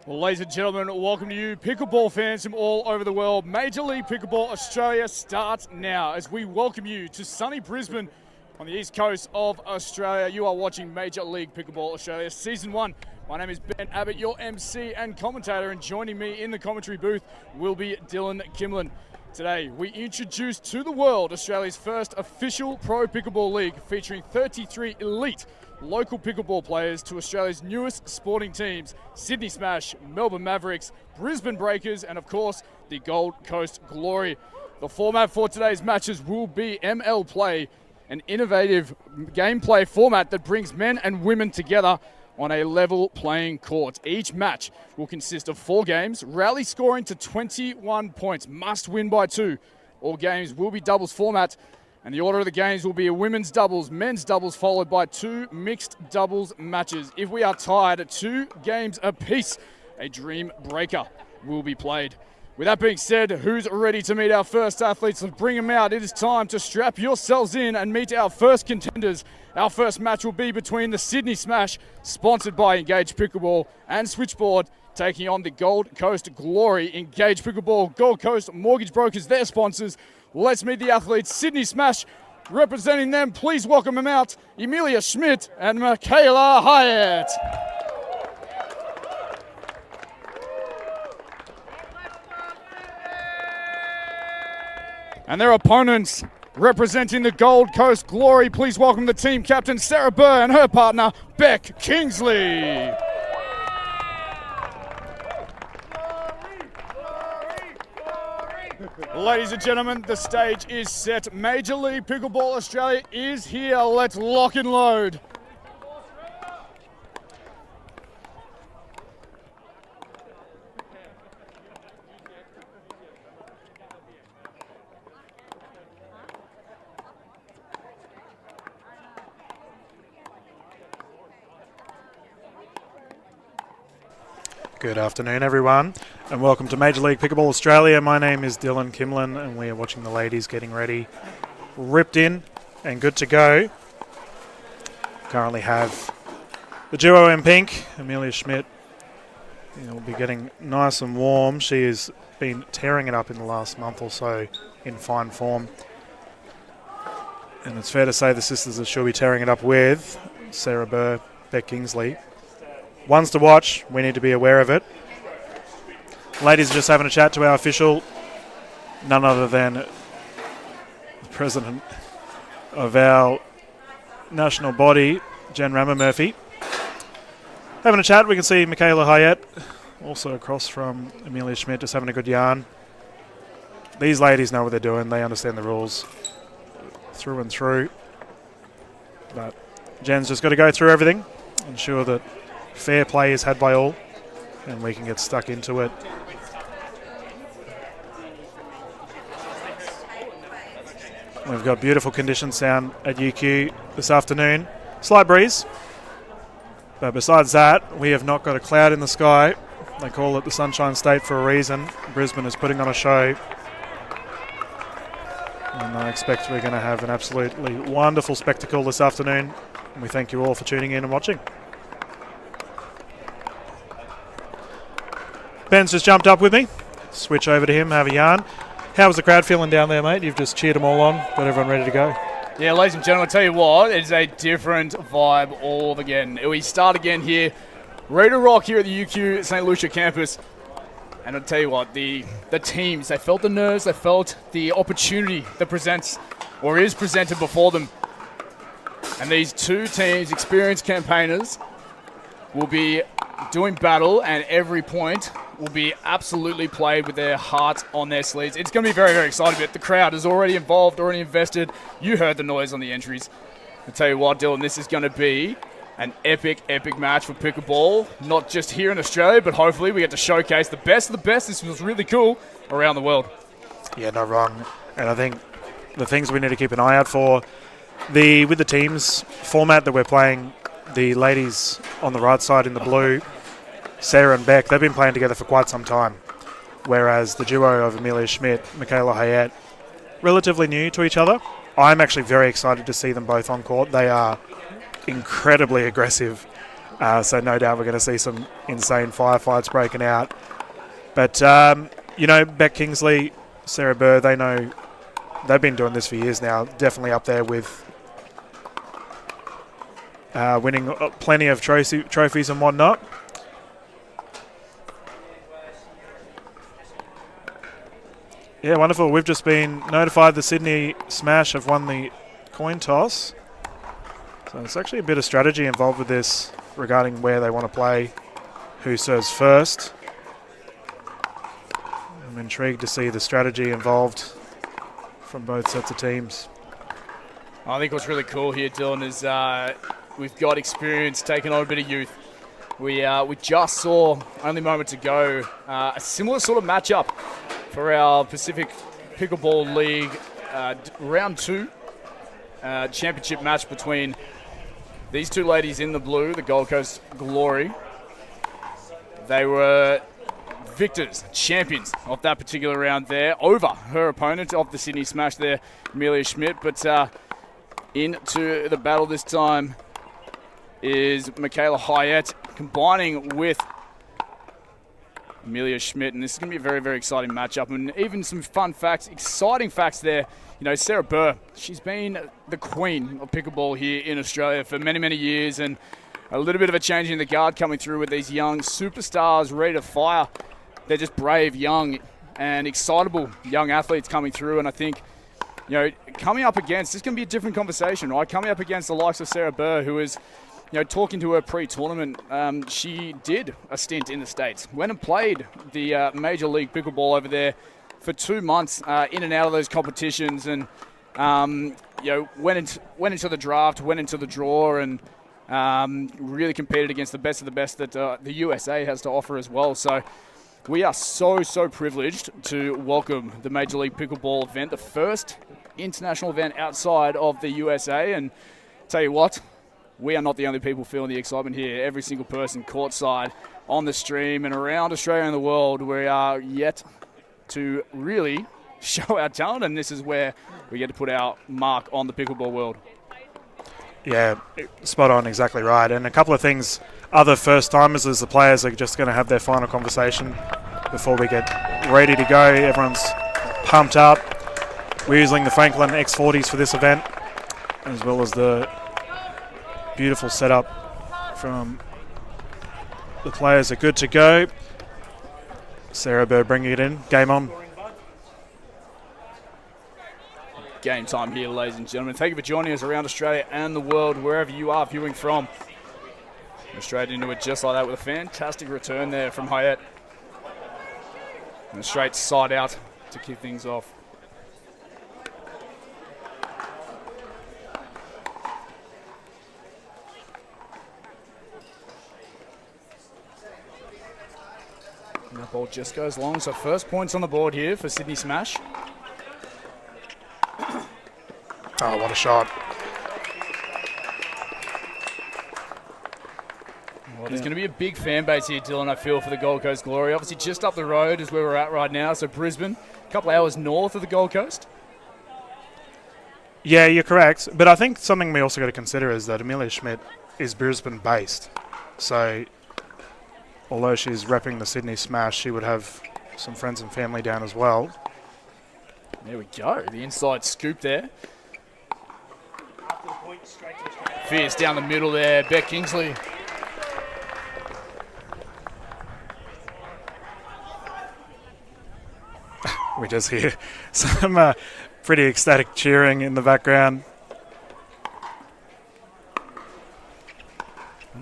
Well, ladies and gentlemen, welcome to you pickleball fans from all over the world. Major League Pickleball Australia starts now as we welcome you to sunny Brisbane on the east coast of Australia. You are watching Major League Pickleball Australia Season 1. My name is Ben Abbott, your MC and commentator, and joining me in the commentary booth will be Dylan Kimlin. Today, we introduce to the world Australia's first official pro pickleball league featuring 33 elite local pickleball players to Australia's newest sporting teams, Sydney Smash, Melbourne Mavericks, Brisbane Breakers, and of course, the Gold Coast Glory. The format for today's matches will be MLP, an innovative gameplay format that brings men and women together on a level playing court. Each match will consist of 4 games, rally scoring to 21 points, must win by 2. All games will be doubles format, and the order of the games will be a women's doubles, men's doubles, followed by 2 mixed doubles matches. If we are tied at 2 games apiece, a dream breaker will be played. With that being said, who's ready to meet our first athletes? Let's bring them out. It is time to strap yourselves in and meet our first contenders. Our first match will be between the Sydney Smash, sponsored by Engage Pickleball, and Switchboard, taking on the Gold Coast Glory. Engage Pickleball, Gold Coast Mortgage Brokers, their sponsors. Let's meet the athletes. Sydney Smash, representing them, please welcome them out, Emilia Schmidt and Michaela Hyatt. And their opponents, representing the Gold Coast Glory, please welcome the team captain Sarah Burr and her partner Beck Kingsley. Ladies and gentlemen, the stage is set. Major League Pickleball Australia is here. Let's lock and load. Good afternoon, everyone, and welcome to Major League Pickleball Australia. My name is Dylan Kimlin, and we are watching the ladies getting ready, ripped in, and good to go. Currently have the duo in pink, Emilia Schmidt. Will be getting nice and warm. She has been tearing it up in the last month or so in fine form. And it's fair to say the sisters that she'll be tearing it up with, Sarah Burr, Beck Kingsley. Ones to watch, we need to be aware of it. Ladies are just having a chat to our official, none other than the president of our national body, Jen Rammer-Murphy. Having a chat, we can see Michaela Hyatt, also across from Emilia Schmidt, just having a good yarn. These ladies know what they're doing, they understand the rules through and through. But Jen's just got to go through everything, ensure that fair play is had by all, and we can get stuck into it. We've got beautiful conditions down at UQ this afternoon. Slight breeze, but besides that, we have not got a cloud in the sky. They call it the Sunshine State for a reason. Brisbane is putting on a show, and I expect we're going to have an absolutely wonderful spectacle this afternoon, and we thank you all for tuning in and watching. Ben's just jumped up with me. Switch over to him, have a yarn. How was the crowd feeling down there, mate? You've just cheered them all on, got everyone ready to go. Yeah, ladies and gentlemen, I'll tell you what, it's a different vibe all again. We start again here, ready to rock here at the UQ St. Lucia campus. And I'll tell you what, the teams, they felt the nerves, they felt the opportunity that presents or is presented before them. And these two teams, experienced campaigners, will be doing battle, and every point will be absolutely played with their heart on their sleeves. It's going to be very, very exciting. But the crowd is already involved, already invested. You heard the noise on the entries. I'll tell you what, Dylan, this is going to be an epic, epic match for pickleball. Not just here in Australia, but hopefully we get to showcase the best of the best. This was really cool around the world. Yeah, not wrong. And I think the things we need to keep an eye out for, with the teams format that we're playing, the ladies on the right side in the blue, Sarah and Beck, they've been playing together for quite some time. Whereas the duo of Emilia Schmidt, Michaela Hyatt, relatively new to each other. I'm actually very excited to see them both on court. They are incredibly aggressive So no doubt we're going to see some insane firefights breaking out. But, Beck Kingsley, Sarah Burr, they know they've been doing this for years now. Definitely up there with winning plenty of trophies and whatnot. Yeah, wonderful. We've just been notified the Sydney Smash have won the coin toss. So there's actually a bit of strategy involved with this regarding where they want to play, who serves first. I'm intrigued to see the strategy involved from both sets of teams. I think what's really cool here, Dylan, is we've got experience taking on a bit of youth. We just saw, only moments ago, a similar sort of matchup for our Pacific Pickleball League Round 2 championship match between these two ladies in the blue, the Gold Coast Glory. They were victors, champions of that particular round there over her opponent of the Sydney Smash there, Amelia Schmidt. But into the battle this time is Michaela Hyatt combining with Amelia Schmidt, and this is going to be a very, very exciting matchup. And even some fun facts, exciting facts there. Sarah Burr, she's been the queen of pickleball here in Australia for many, many years, and a little bit of a change in the guard coming through with these young superstars ready to fire. They're just brave, young, and excitable young athletes coming through, and I think, coming up against, this is going to be a different conversation, right? Coming up against the likes of Sarah Burr, who is, talking to her pre-tournament, she did a stint in the States. Went and played the Major League Pickleball over there for 2 months, in and out of those competitions, and went into the draft, went into the draw, and really competed against the best of the best that the USA has to offer as well. So we are so privileged to welcome the Major League Pickleball event, the first international event outside of the USA. And tell you what, we are not the only people feeling the excitement here. Every single person courtside, on the stream, and around Australia and the world, we are yet to really show our talent, and this is where we get to put our mark on the pickleball world. Yeah, spot on, exactly right. And a couple of things, other first-timers as the players are just going to have their final conversation before we get ready to go. Everyone's pumped up. We're using the Franklin X40s for this event, as well as the beautiful setup from the players are good to go. Sarah Burr bringing it in. Game on. Game time here, ladies and gentlemen. Thank you for joining us around Australia and the world, wherever you are viewing from. We're straight into it just like that with a fantastic return there from Hyatt. And a straight side out to kick things off. And that ball just goes long. So first points on the board here for Sydney Smash. Oh, what a shot. Well, there's going to be a big fan base here, Dylan, I feel, for the Gold Coast Glory. Obviously, just up the road is where we're at right now. So Brisbane, a couple of hours north of the Gold Coast. Yeah, you're correct. But I think something we also got to consider is that Amelia Schmidt is Brisbane-based. So although she's repping the Sydney Smash, she would have some friends and family down as well. There we go. The inside scoop there. Fierce down the middle there. Beck Kingsley. We just hear some pretty ecstatic cheering in the background.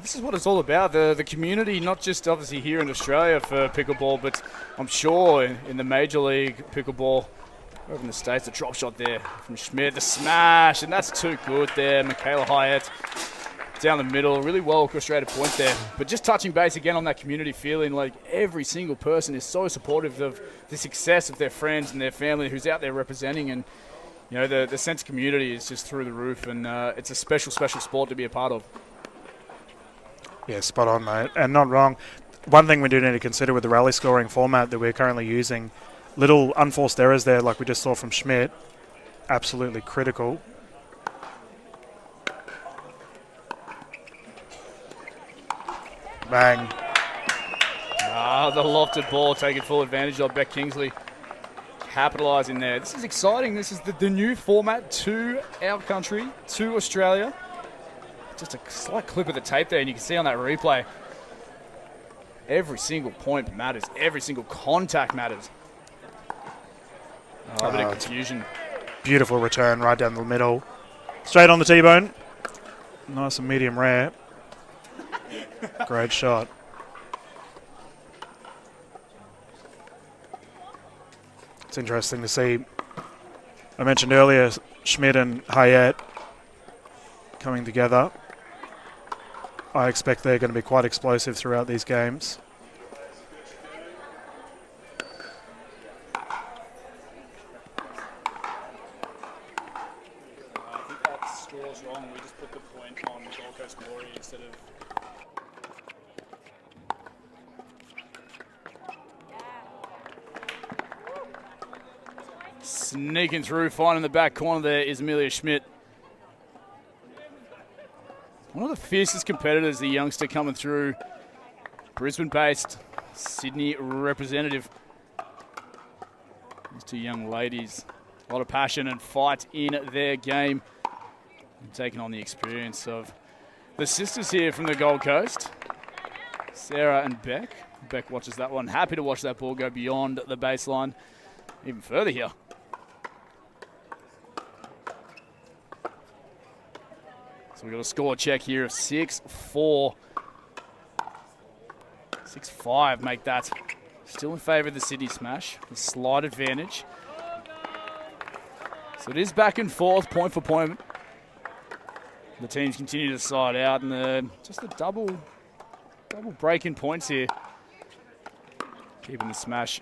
This is what it's all about, the community, not just obviously here in Australia for pickleball, but I'm sure in the Major League Pickleball over in the States. The drop shot there from Schmidt, the smash, and that's too good there. Michaela Hyatt down the middle, really well orchestrated point there. But just touching base again on that community feeling, like every single person is so supportive of the success of their friends and their family who's out there representing, and the sense of community is just through the roof, and it's a special sport to be a part of. Yeah, spot on, mate. And not wrong. One thing we do need to consider with the rally scoring format that we're currently using, little unforced errors there like we just saw from Schmidt, absolutely critical. Bang. The lofted ball taking full advantage of Beck Kingsley. Capitalising there. This is exciting. This is the new format to our country, to Australia. Just a slight clip of the tape there, and you can see on that replay, every single point matters. Every single contact matters. A bit of confusion. Beautiful return right down the middle. Straight on the T-bone. Nice and medium rare. Great shot. It's interesting to see. I mentioned earlier Schmidt and Hayat coming together. I expect they're going to be quite explosive throughout these games. I think that score's wrong. We just put the point on Gold Coast Glory instead of... Sneaking through, finding the back corner there is Amelia Schmidt. One of the fiercest competitors, the youngster coming through. Brisbane-based, Sydney representative. These two young ladies, a lot of passion and fight in their game. And taking on the experience of the sisters here from the Gold Coast, Sarah and Beck. Beck watches that one. Happy to watch that ball go beyond the baseline, even further here. So we've got a score check here of 6-4. 6-5 make that. Still in favour of the Sydney Smash. A slight advantage. So it is back and forth, point for point. The teams continue to side out, and just a double break in points here. Keeping the Smash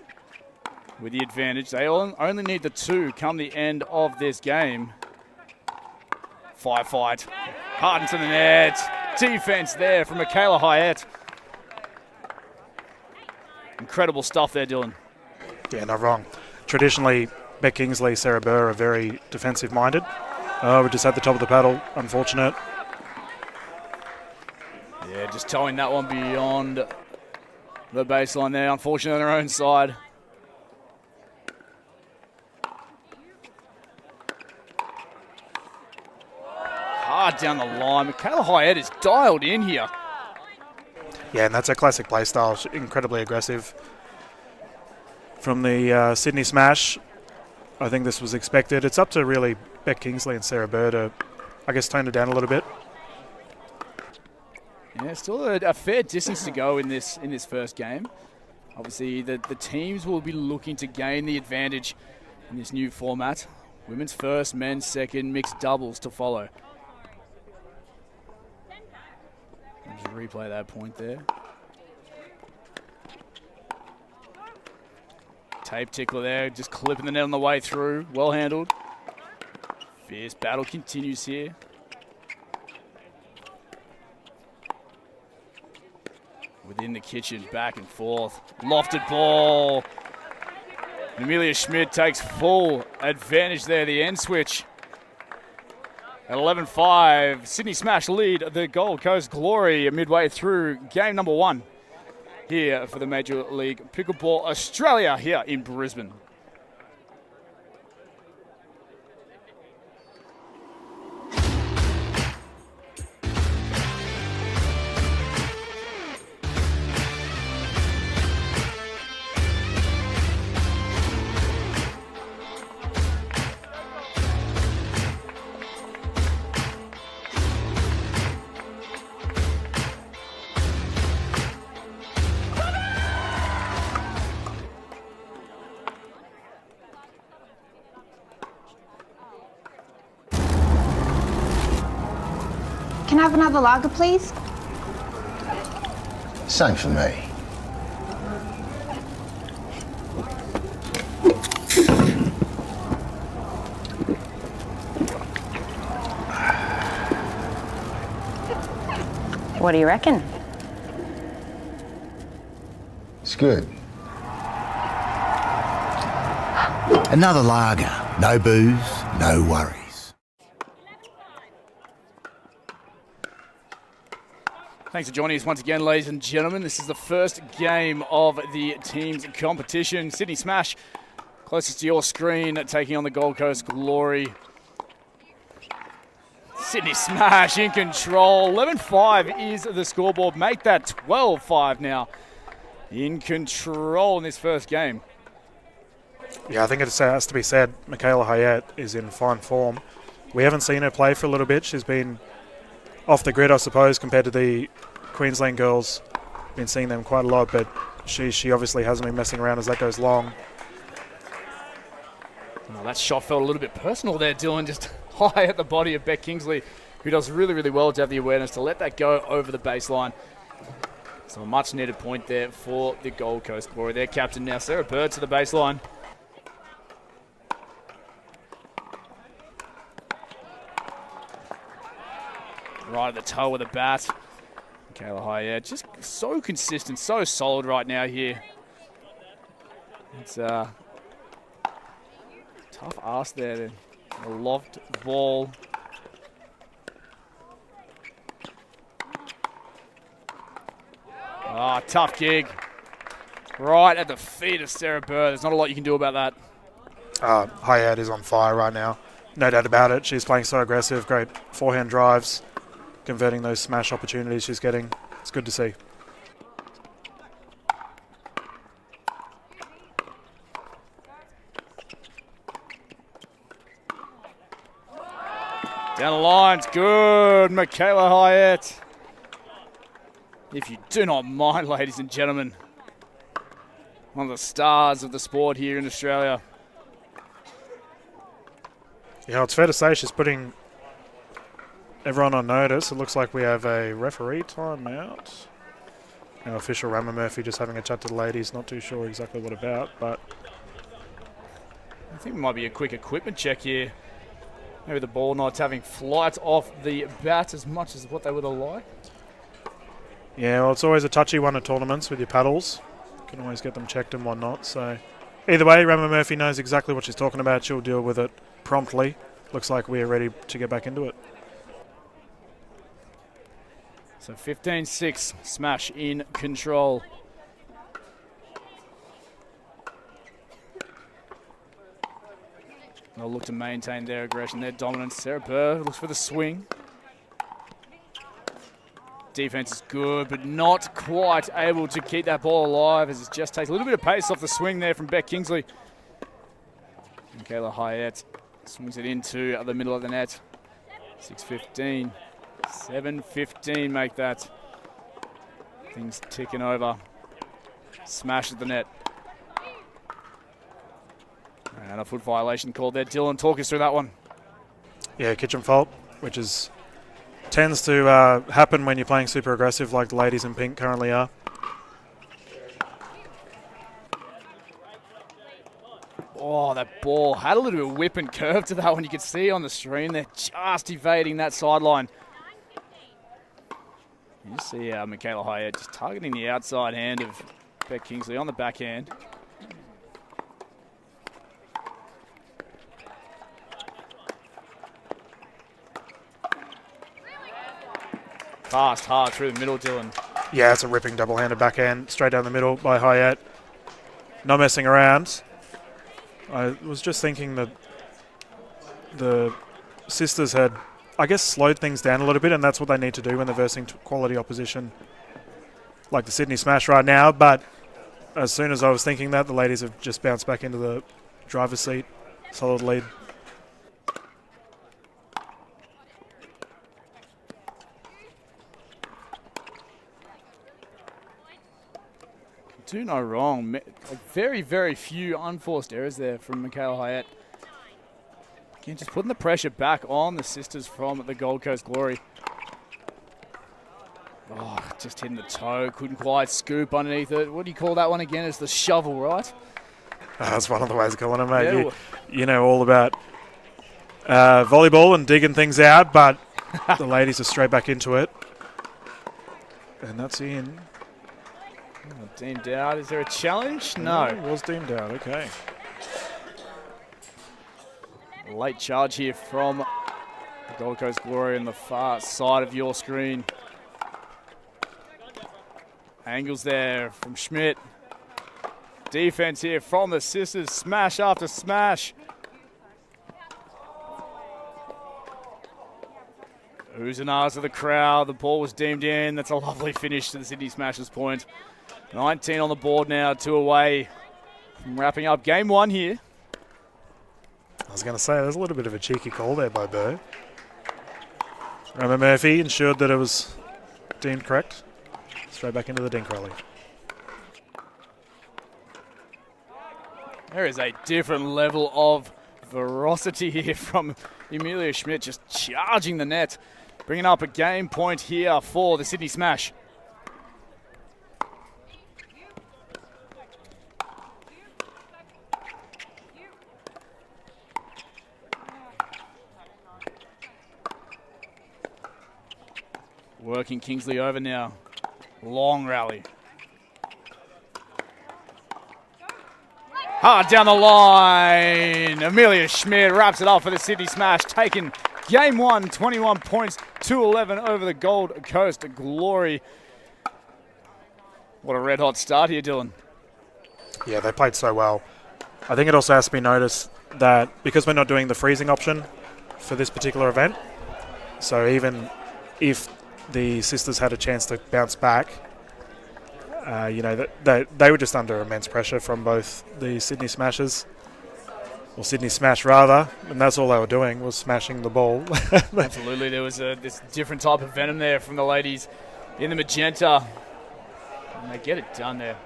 with the advantage. They only need the 2 come the end of this game. Firefight. Hard into the net. Defense there from Michaela Hayat. Incredible stuff there, Dylan. Yeah, not wrong. Traditionally, Beck Kingsley, Sarah Burr are very defensive-minded. We just had the top of the paddle. Unfortunate. Yeah, just towing that one beyond the baseline there. Unfortunately on their own side. Hard down the line. Michaela Hayat is dialed in here. Yeah, and that's a classic play style. Incredibly aggressive. From the Sydney Smash, I think this was expected. It's up to really Beck Kingsley and Sarah Burr to, I guess, tone it down a little bit. Yeah, still a fair distance to go in this first game. Obviously, the teams will be looking to gain the advantage in this new format. Women's first, men's second, mixed doubles to follow. Just replay that point there. Tape tickler there, just clipping the net on the way through. Well handled. Fierce battle continues here. Within the kitchen, back and forth. Lofted ball. Amelia Schmidt takes full advantage there, the end switch. At 11-5, Sydney Smash lead the Gold Coast Glory midway through game number 1 here for the Major League Pickleball Australia here in Brisbane. Can I have another lager, please? Same for me. What do you reckon? It's good. Another lager. No booze, no worries. Thanks for joining us once again, ladies and gentlemen. This is the first game of the team's competition. Sydney Smash, closest to your screen, taking on the Gold Coast Glory. Sydney Smash in control. 11-5 is the scoreboard. Make that 12-5 now. In control in this first game. Yeah, I think it has to be said, Michaela Hayat is in fine form. We haven't seen her play for a little bit. She's been off the grid, I suppose, compared to the Queensland girls. Been seeing them quite a lot, but she obviously hasn't been messing around as that goes long. Well, that shot felt a little bit personal there, Dylan, just high at the body of Beck Kingsley, who does really, really well to have the awareness to let that go over the baseline. So a much needed point there for the Gold Coast Glory. Their captain now, Sarah Bird, to the baseline. Right at the toe with the bat. Michaela Hayat, just so consistent, so solid right now here. It's tough ask there. A loft ball. Ah, tough gig. Right at the feet of Sarah Bird. There's not a lot you can do about that. Hayat is on fire right now. No doubt about it. She's playing so aggressive. Great forehand drives. Converting those smash opportunities she's getting. It's good to see. Down the lines, good, Michaela Hayat. If you do not mind, ladies and gentlemen, one of the stars of the sport here in Australia. Yeah, it's fair to say she's putting everyone on notice. It looks like we have a referee timeout. Our official Rama Murphy just having a chat to the ladies, not too sure exactly what about, but I think it might be a quick equipment check here. Maybe the ball knot's having flight off the bat as much as what they would have liked. yeah, well, it's always a touchy one at tournaments with your paddles. You can always get them checked and whatnot. So either way, Rama Murphy knows exactly what she's talking about. She'll deal with it promptly. Looks like we're ready to get back into it. So 15-6, Smash in control. They'll look to maintain their aggression, their dominance. Sarah Burr looks for the swing. Defense is good, but not quite able to keep that ball alive as it just takes a little bit of pace off the swing there from Beck Kingsley. Michaela Hayat swings it into the middle of the net. 6-15. 7-15 make that. Things ticking over. Smash at the net. And a foot violation called there. Dylan, talk us through that one. Yeah, kitchen fault, which tends to happen when you're playing super aggressive like the ladies in pink currently are. Oh, that ball had a little bit of whip and curve to that one. You could see on the stream. They're just evading that sideline. You see Michaela Hayat just targeting the outside hand of Beck Kingsley on the backhand. Fast, hard through the middle, Dylan. Yeah, it's a ripping double-handed backhand straight down the middle by Hayat. Not messing around. I was just thinking that the sisters had, I guess, slowed things down a little bit, and that's what they need to do when they're versing quality opposition like the Sydney Smash right now. But as soon as I was thinking that, the ladies have just bounced back into the driver's seat. Solid lead. Do no wrong. Very, very few unforced errors there from Michaela Hayat. Again, just putting the pressure back on the sisters from the Gold Coast Glory. Oh, just hitting the toe. Couldn't quite scoop underneath it. What do you call that one again? It's the shovel, right? That's one of the ways of calling it, mate. Yeah. You know all about volleyball and digging things out, but the ladies are straight back into it. And that's in. Deemed out. Is there a challenge? No. It was deemed out. Okay. Late charge here from the Gold Coast Glory on the far side of your screen. Angles there from Schmidt. Defense here from the sisters. Smash after smash. Oohs and ahs of the crowd. The ball was deemed in. That's a lovely finish to the Sydney Smashers point. 19 on the board now, 2 away from wrapping up game 1 here. I was going to say, there's a little bit of a cheeky call there by Burr. Remember Murphy ensured that it was deemed correct. Straight back into the dink rally. There is a different level of ferocity here from Emilia Schmidt, just charging the net. Bringing up a game point here for the Sydney Smash. Working Kingsley over now. Long rally. Hard down the line. Emilia Schmidt wraps it up for the Sydney Smash, taking game 1, 21 points, 2-11 over the Gold Coast Glory. What a red hot start here, Dylan. Yeah, they played so well. I think it also has to be noticed that because we're not doing the freezing option for this particular event, so even if the sisters had a chance to bounce back, they were just under immense pressure from both the Sydney Smashers, or Sydney Smash rather, and that's all they were doing was smashing the ball. Absolutely, there was this different type of venom there from the ladies in the magenta, and they get it done there.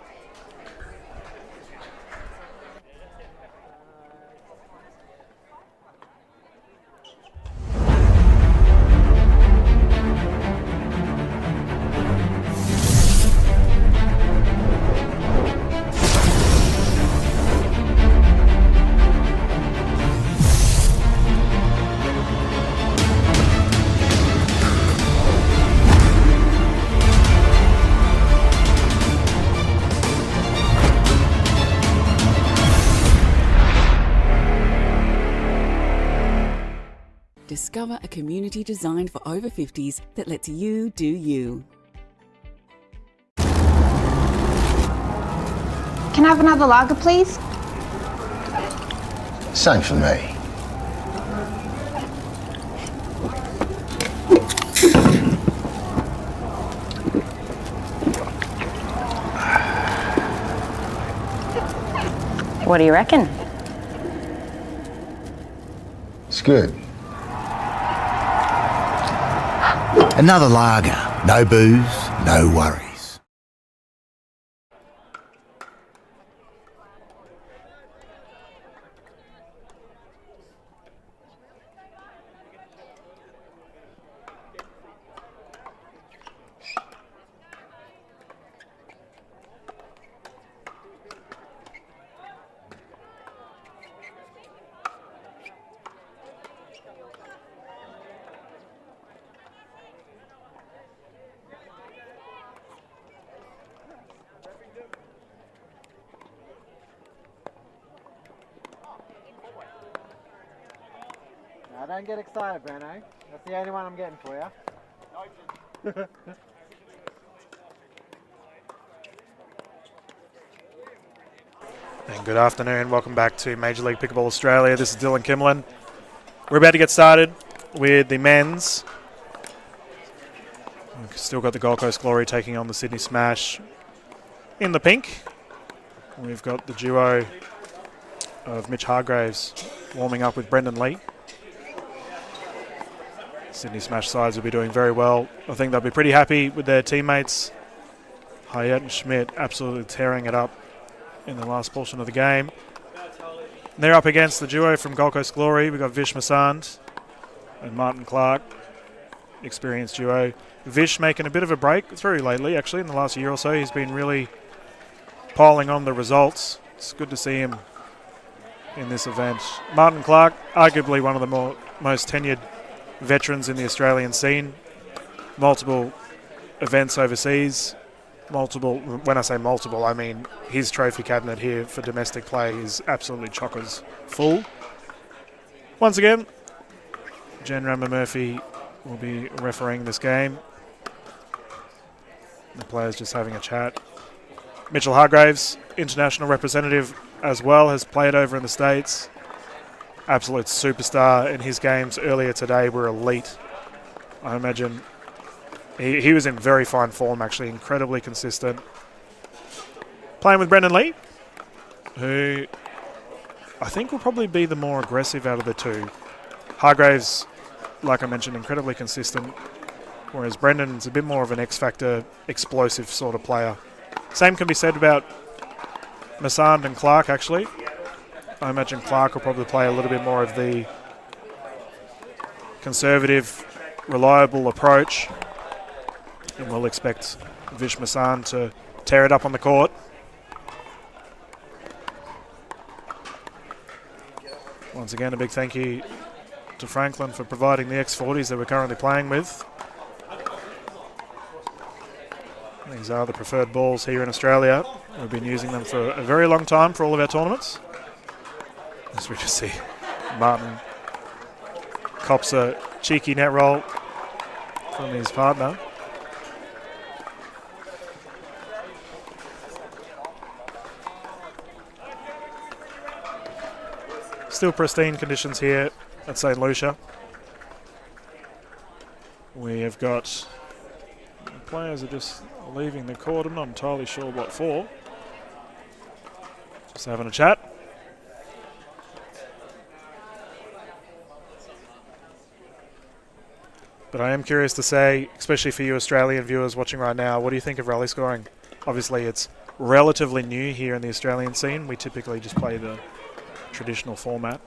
Discover a community designed for over 50s that lets you do you. Can I have another lager, please? Same for me. What do you reckon? It's good. Another lager. No booze, no worries. Now, don't get excited, Breno. That's the only one I'm getting for you. And good afternoon, welcome back to Major League Pickleball Australia. This is Dylan Kimlin. We're about to get started with the men's. We've still got the Gold Coast Glory taking on the Sydney Smash in the pink. We've got the duo of Mitch Hargraves warming up with Brendan Lee. Sydney Smash sides will be doing very well. I think they'll be pretty happy with their teammates. Hayat and Schmidt absolutely tearing it up in the last portion of the game. And they're up against the duo from Gold Coast Glory. We've got Vish Masand and Martin Clark, experienced duo. Vish making a bit of a break through lately, actually, in the last year or so. He's been really piling on the results. It's good to see him in this event. Martin Clark, arguably one of the most tenured veterans in the Australian scene. Multiple events overseas. When I say multiple, I mean his trophy cabinet here for domestic play is absolutely chockers full. Once again, Jen Rammer Murphy will be refereeing this game. The players just having a chat. Mitchell Hargraves, international representative as well, has played over in the States. Absolute superstar in his games earlier today were elite. I imagine he was in very fine form, actually, incredibly consistent. Playing with Brendan Lee, who I think will probably be the more aggressive out of the two. Hargraves, like I mentioned, incredibly consistent, whereas Brendan's a bit more of an X-factor, explosive sort of player. Same can be said about Massand and Clark, actually. I imagine Clark will probably play a little bit more of the conservative, reliable approach, and we'll expect Vish Massand to tear it up on the court. Once again, a big thank you to Franklin for providing the X40s that we're currently playing with. These are the preferred balls here in Australia. We've been using them for a very long time for all of our tournaments. As we just see Martin cops a cheeky net roll from his partner. Still pristine conditions here at St. Lucia. We have got the players are just leaving the court. I'm not entirely sure what for. Just having a chat. But I am curious to say, especially for you Australian viewers watching right now, what do you think of rally scoring? Obviously it's relatively new here in the Australian scene. We typically just play the traditional format.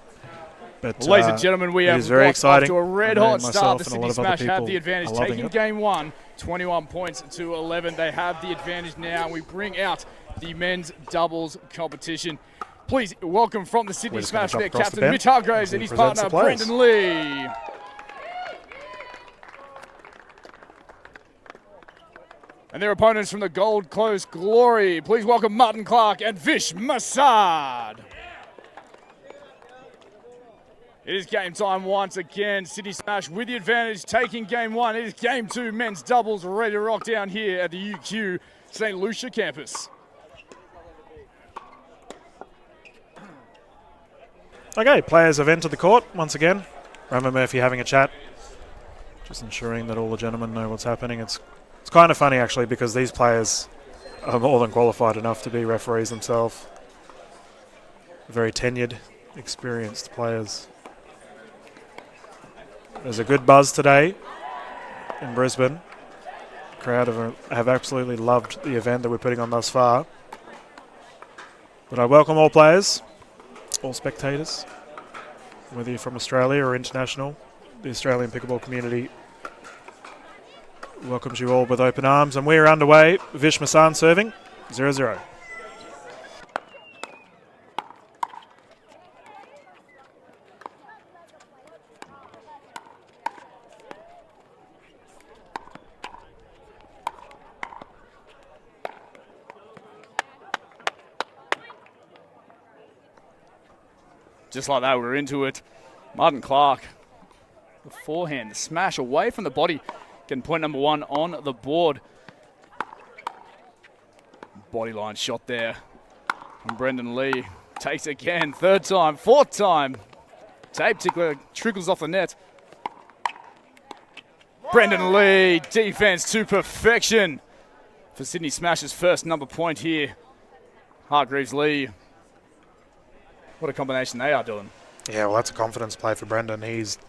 But well, ladies and gentlemen, we have very exciting. Off to a red-hot start. The Sydney Smash have the advantage, taking game one, 21 points to 11. They have the advantage now. We bring out the men's doubles competition. Please welcome from the Sydney Smash their captain, Mitch Hargraves, and his partner, Brendan Lee. And their opponents from the Gold Coast Glory. Please welcome Martin Clark and Vish Massad. It is game time once again. Sydney Smash with the advantage, taking game one. It is game two, men's doubles, ready to rock down here at the UQ St. Lucia campus. Okay, players have entered the court once again. Ramon Murphy having a chat. Just ensuring that all the gentlemen know what's happening. It's kind of funny, actually, because these players are more than qualified enough to be referees themselves. Very tenured, experienced players. There's a good buzz today in Brisbane. The crowd have absolutely loved the event that we're putting on thus far. But I welcome all players, all spectators, whether you're from Australia or international. The Australian pickleball community welcomes you all with open arms, and we're underway. Vish Massand serving 0-0. Just like that, we're into it. Martin Clark, the forehand, the smash away from the body, getting point number one on the board. Bodyline shot there from Brendan Lee. Takes again, third time, fourth time. Tape tickler trickles off the net. Brendan Lee, defense to perfection for Sydney Smash's first number point here. Hargreaves Lee. What a combination they are doing. Yeah, well, that's a confidence play for Brendan. He's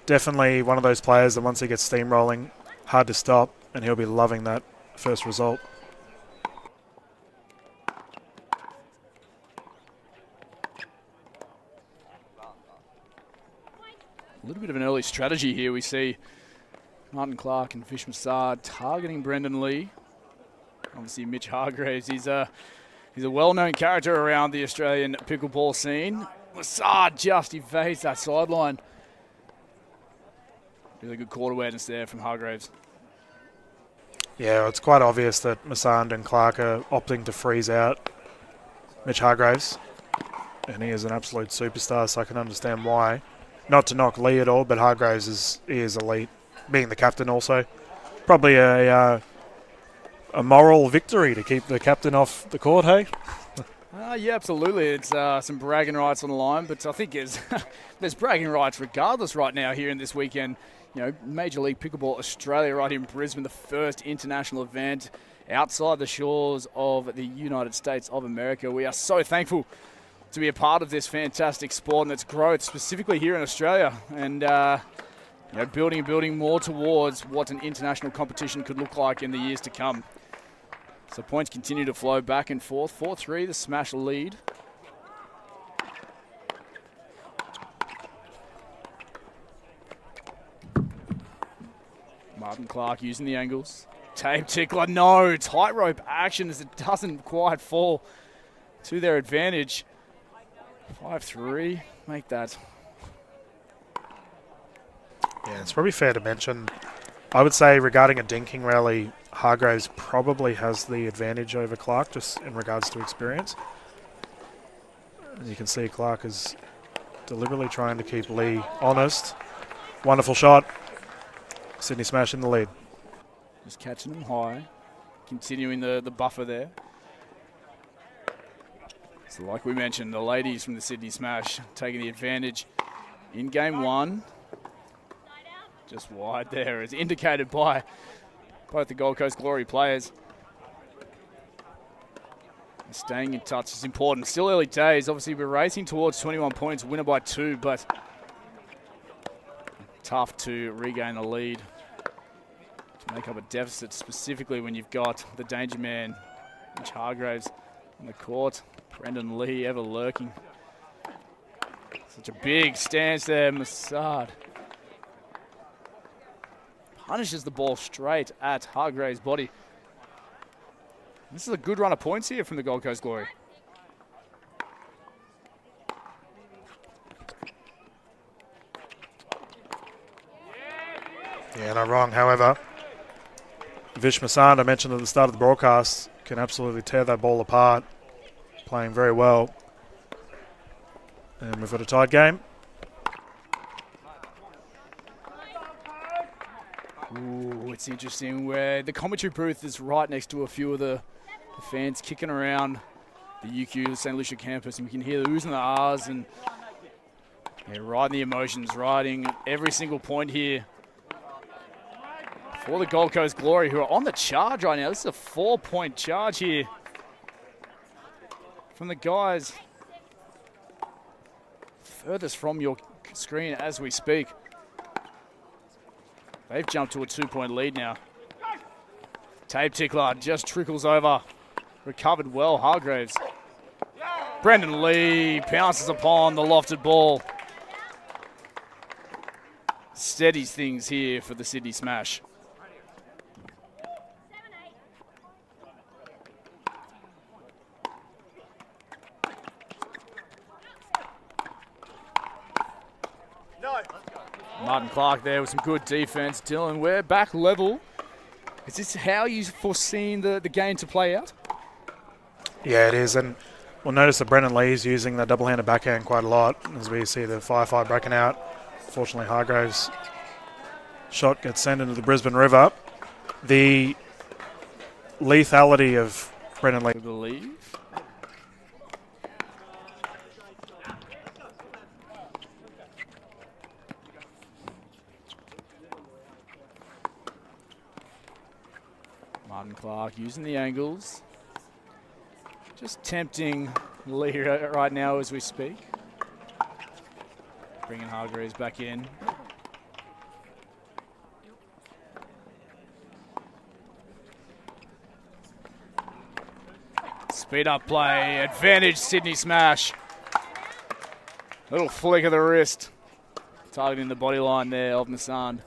definitely one of those players that once he gets steamrolling, hard to stop, and he'll be loving that first result. A little bit of an early strategy here. We see Martin Clark and Vish Massad targeting Brendan Lee. Obviously, Mitch Hargraves, he's a well-known character around the Australian pickleball scene. Massad just evades that sideline. Really good court awareness there from Hargraves. Yeah, it's quite obvious that Massand and Clark are opting to freeze out Mitch Hargraves. And he is an absolute superstar, so I can understand why. Not to knock Lee at all, but Hargraves is elite, being the captain also. Probably a a moral victory to keep the captain off the court, hey? Yeah, absolutely. It's some bragging rights on the line, but I think there's bragging rights regardless right now here in this weekend. You know, Major League Pickleball Australia right here in Brisbane, the first international event outside the shores of the United States of America. We are so thankful to be a part of this fantastic sport and its growth, specifically here in Australia, and you know, building more towards what an international competition could look like in the years to come. So points continue to flow back and forth. 4-3, the Smash lead. Martin Clark using the angles. Tape tickler, no. Tightrope action as it doesn't quite fall to their advantage. 5-3, make that. Yeah, it's probably fair to mention, I would say regarding a dinking rally, Hargraves probably has the advantage over Clark just in regards to experience. As you can see, Clark is deliberately trying to keep Lee honest. Wonderful shot. Sydney Smash in the lead. Just catching them high, continuing the buffer there. So like we mentioned, the ladies from the Sydney Smash taking the advantage in game one. Just wide there, as indicated by both the Gold Coast Glory players. Staying in touch is important. Still early days. Obviously, we're racing towards 21 points, winner by 2, but tough to regain the lead, to make up a deficit, specifically when you've got the danger man, Mitch Hargraves, on the court. Brendan Lee ever lurking. Such a big stance there, Massad. Punishes the ball straight at Hargraves' body. This is a good run of points here from the Gold Coast Glory. Yeah, not wrong. However, Vish Masand, I mentioned at the start of the broadcast, can absolutely tear that ball apart. Playing very well. And we've got a tied game. Ooh, it's interesting where the commentary booth is right next to a few of the fans kicking around the UQ, the St. Lucia campus, and we can hear the oohs and the ahs, and yeah, riding the emotions, riding every single point here for the Gold Coast Glory, who are on the charge right now. This is a 4-point charge here from the guys furthest from your screen as we speak. They've jumped to a 2-point lead now. Tape tickler just trickles over. Recovered well, Hargraves. Brendan Lee pounces upon the lofted ball. Steadies things here for the Sydney Smash. Martin Clark there with some good defense. Dylan, we're back level. Is this how you foreseen the game to play out? Yeah, it is. And we'll notice that Brendan Lee is using the double-handed backhand quite a lot as we see the 5-5 breaking out. Fortunately, Hargraves' shot gets sent into the Brisbane River. The lethality of Brendan Lee. I believe. Martin Clark using the angles. Just tempting Lee right now as we speak. Bringing Hargraves back in. Speed up play, advantage Sydney Smash. Little flick of the wrist. Targeting the body line there of Masand.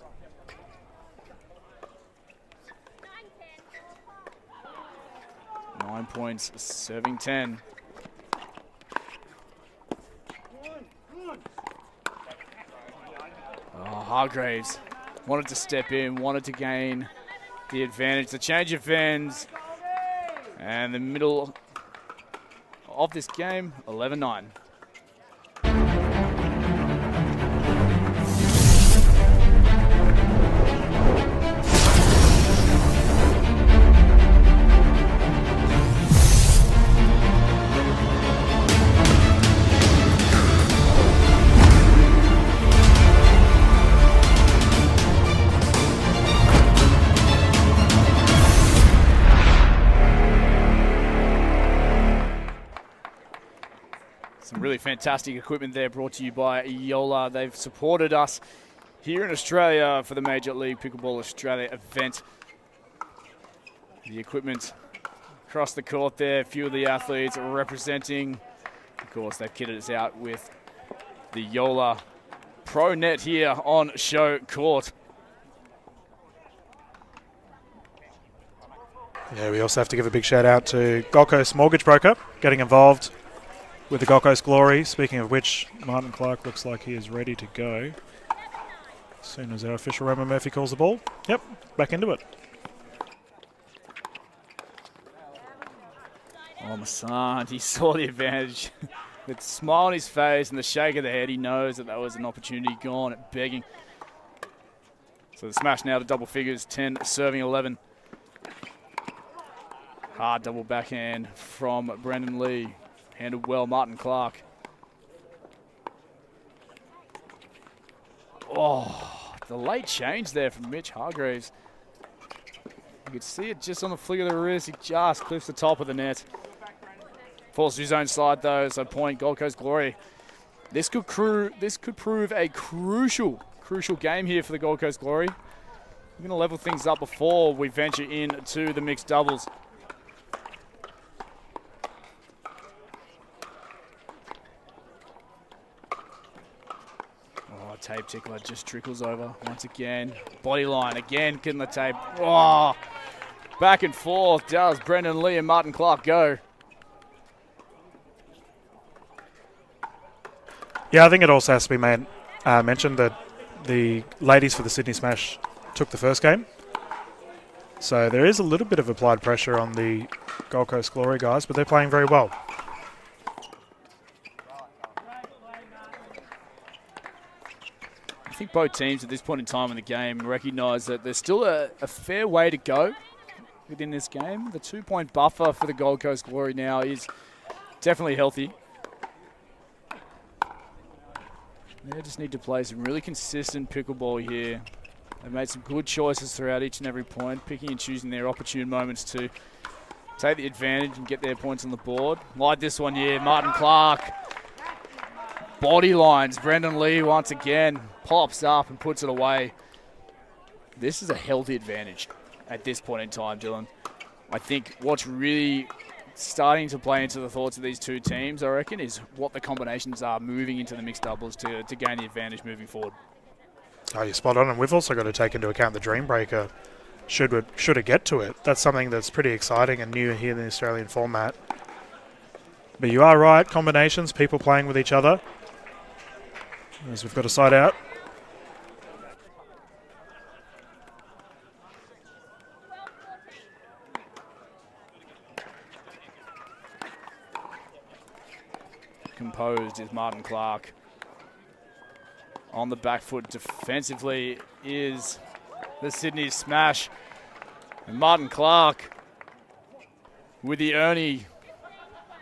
Points, serving 10. Oh, Hargraves wanted to step in, wanted to gain the advantage. The change of ends, and the middle of this game, 11-9. Really fantastic equipment there, brought to you by Yola. They've supported us here in Australia for the Major League Pickleball Australia event. The equipment across the court there, a few of the athletes representing. Of course, they've kitted us out with the Yola Pro Net here on show court. Yeah, we also have to give a big shout out to Gold Coast Mortgage Broker getting involved with the Gold Coast Glory. Speaking of which, Martin Clark looks like he is ready to go as soon as our official Roman Murphy calls the ball. Yep, back into it. Oh, Masand, he saw the advantage. With a smile on his face and the shake of the head, he knows that was an opportunity gone at begging. So the smash now to double figures, 10 serving 11. Hard double backhand from Brendan Lee. Handled well, Martin Clark. Oh, the late change there from Mitch Hargreaves. You could see it just on the flick of the wrist. He just clips the top of the net. Falls to his own side though, so point Gold Coast Glory. This could prove a crucial game here for the Gold Coast Glory. We're going to level things up before we venture into the mixed doubles. Oh, tape tickler just trickles over once again. Body line again, getting the tape. Oh, back and forth does Brendan Lee and Martin Clark go. Yeah, I think it also has to be mentioned that the ladies for the Sydney Smash took the first game. So there is a little bit of applied pressure on the Gold Coast Glory guys, but they're playing very well. I think both teams at this point in time in the game recognise that there's still a fair way to go within this game. The 2-point buffer for the Gold Coast Glory now is definitely healthy. They just need to play some really consistent pickleball here. They've made some good choices throughout each and every point, picking and choosing their opportune moments to take the advantage and get their points on the board. Like this one here, Martin Clark. Body lines, Brendan Lee once again pops up and puts it away. This is a healthy advantage at this point in time, Dylan. I think what's really starting to play into the thoughts of these two teams, I reckon, is what the combinations are moving into the mixed doubles to gain the advantage moving forward. Oh, you're spot on, and we've also got to take into account the Dream Breaker. Should it get to it, that's something that's pretty exciting and new here in the Australian format. But you are right, combinations, people playing with each other. As we've got a side out. Composed is Martin Clark. On the back foot defensively is the Sydney Smash. And Martin Clark with the Ernie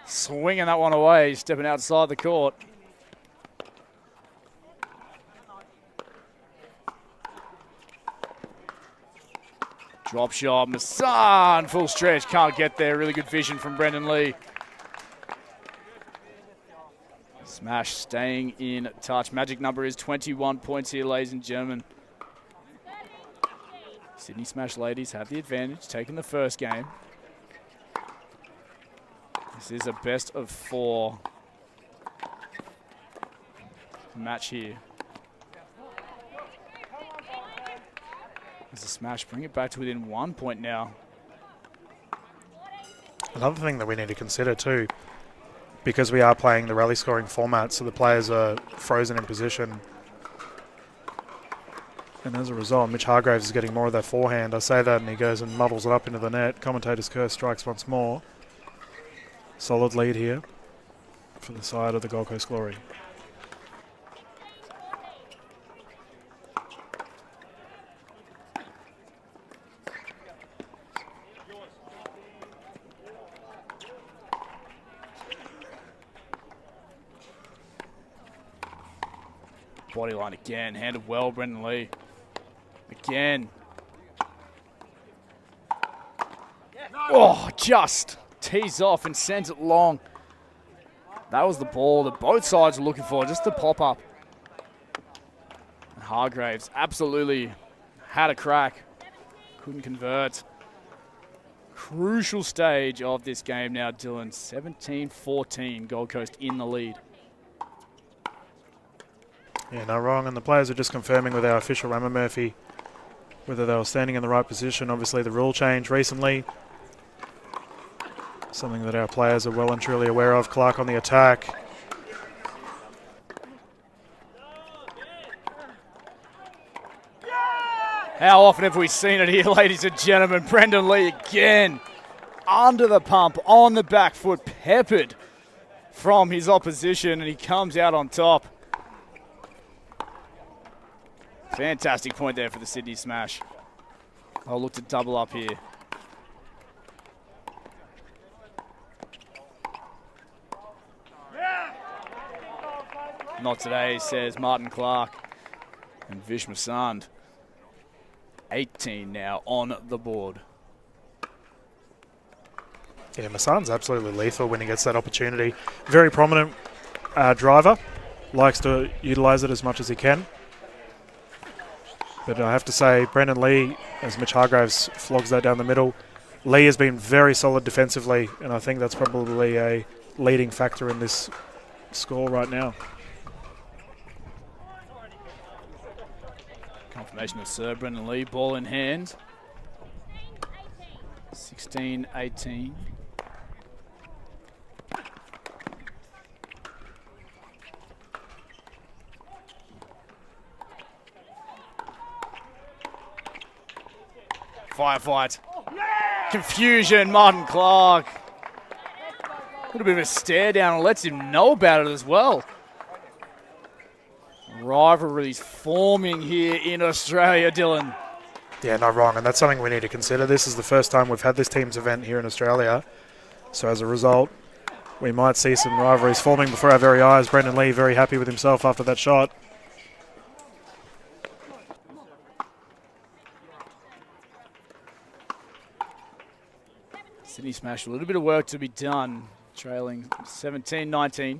swinging that one away, stepping outside the court. Drop shot, Massan, full stretch, can't get there. Really good vision from Brendan Lee. Smash staying in touch. Magic number is 21 points here, ladies and gentlemen. Sydney Smash ladies have the advantage, taking the first game. This is a best of 4 match here. As the Smash bring it back to within 1 point now. Another thing that we need to consider too, because we are playing the rally scoring format, so the players are frozen in position. And as a result, Mitch Hargreaves is getting more of that forehand. I say that and he goes and muddles it up into the net. Commentator's curse strikes once more. Solid lead here for the side of the Gold Coast Glory. Body line again, handled well, Brendan Lee. Again. Oh, just tees off and sends it long. That was the ball that both sides were looking for, just to pop up. And Hargraves absolutely had a crack. Couldn't convert. Crucial stage of this game now, Dylan. 17-14, Gold Coast in the lead. Yeah, no wrong. And the players are just confirming with our official Rammer Murphy whether they were standing in the right position. Obviously, the rule change recently. Something that our players are well and truly aware of. Clark on the attack. How often have we seen it here, ladies and gentlemen? Brendan Lee again under the pump, on the back foot, peppered from his opposition, and he comes out on top. Fantastic point there for the Sydney Smash. I'll look to double up here. Not today, says Martin Clark and Vish Masand. 18 now on the board. Yeah, Masand's absolutely lethal when he gets that opportunity. Very prominent driver. Likes to utilise it as much as he can. But I have to say, Brendan Lee, as Mitch Hargraves flogs that down the middle, Lee has been very solid defensively, and I think that's probably a leading factor in this score right now. Confirmation of Sir Brendan Lee, ball in hand. 16-18. Firefight. Confusion, Martin Clark. A little bit of a stare down and lets him know about it as well. Rivalries forming here in Australia, Dylan. Yeah, not wrong, and that's something we need to consider. This is the first time we've had this team's event here in Australia. So as a result, we might see some rivalries forming before our very eyes. Brendan Lee very happy with himself after that shot. Sydney Smash, a little bit of work to be done, trailing 17-19.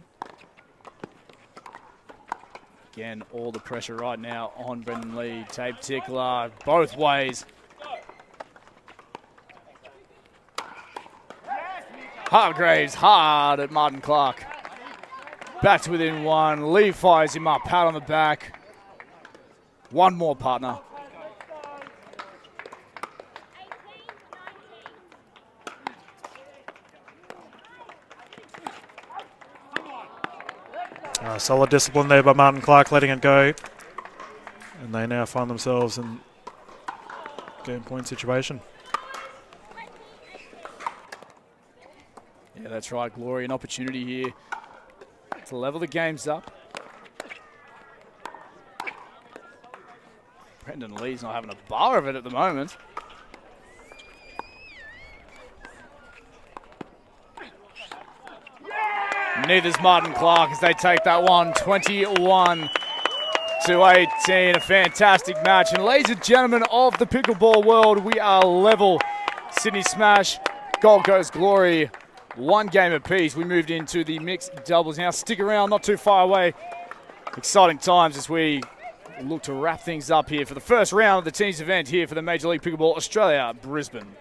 Again, all the pressure right now on Brendan Lee. Tape tickler both ways. Hargraves hard at Martin Clark. Back to within one. Lee fires him up, pat on the back. One more, partner. Solid discipline there by Martin Clark, letting it go. And they now find themselves in game point situation. Yeah, that's right, Glory. An opportunity here to level the games up. Brendan Lee's not having a bar of it at the moment. Neither's Martin Clark as they take that one 21-18. A fantastic match. And ladies and gentlemen of the pickleball world, we are level. Sydney Smash, Gold Coast Glory, one game apiece. We moved into the mixed doubles. Now stick around, not too far away. Exciting times as we look to wrap things up here for the first round of the team's event here for the Major League Pickleball Australia, Brisbane.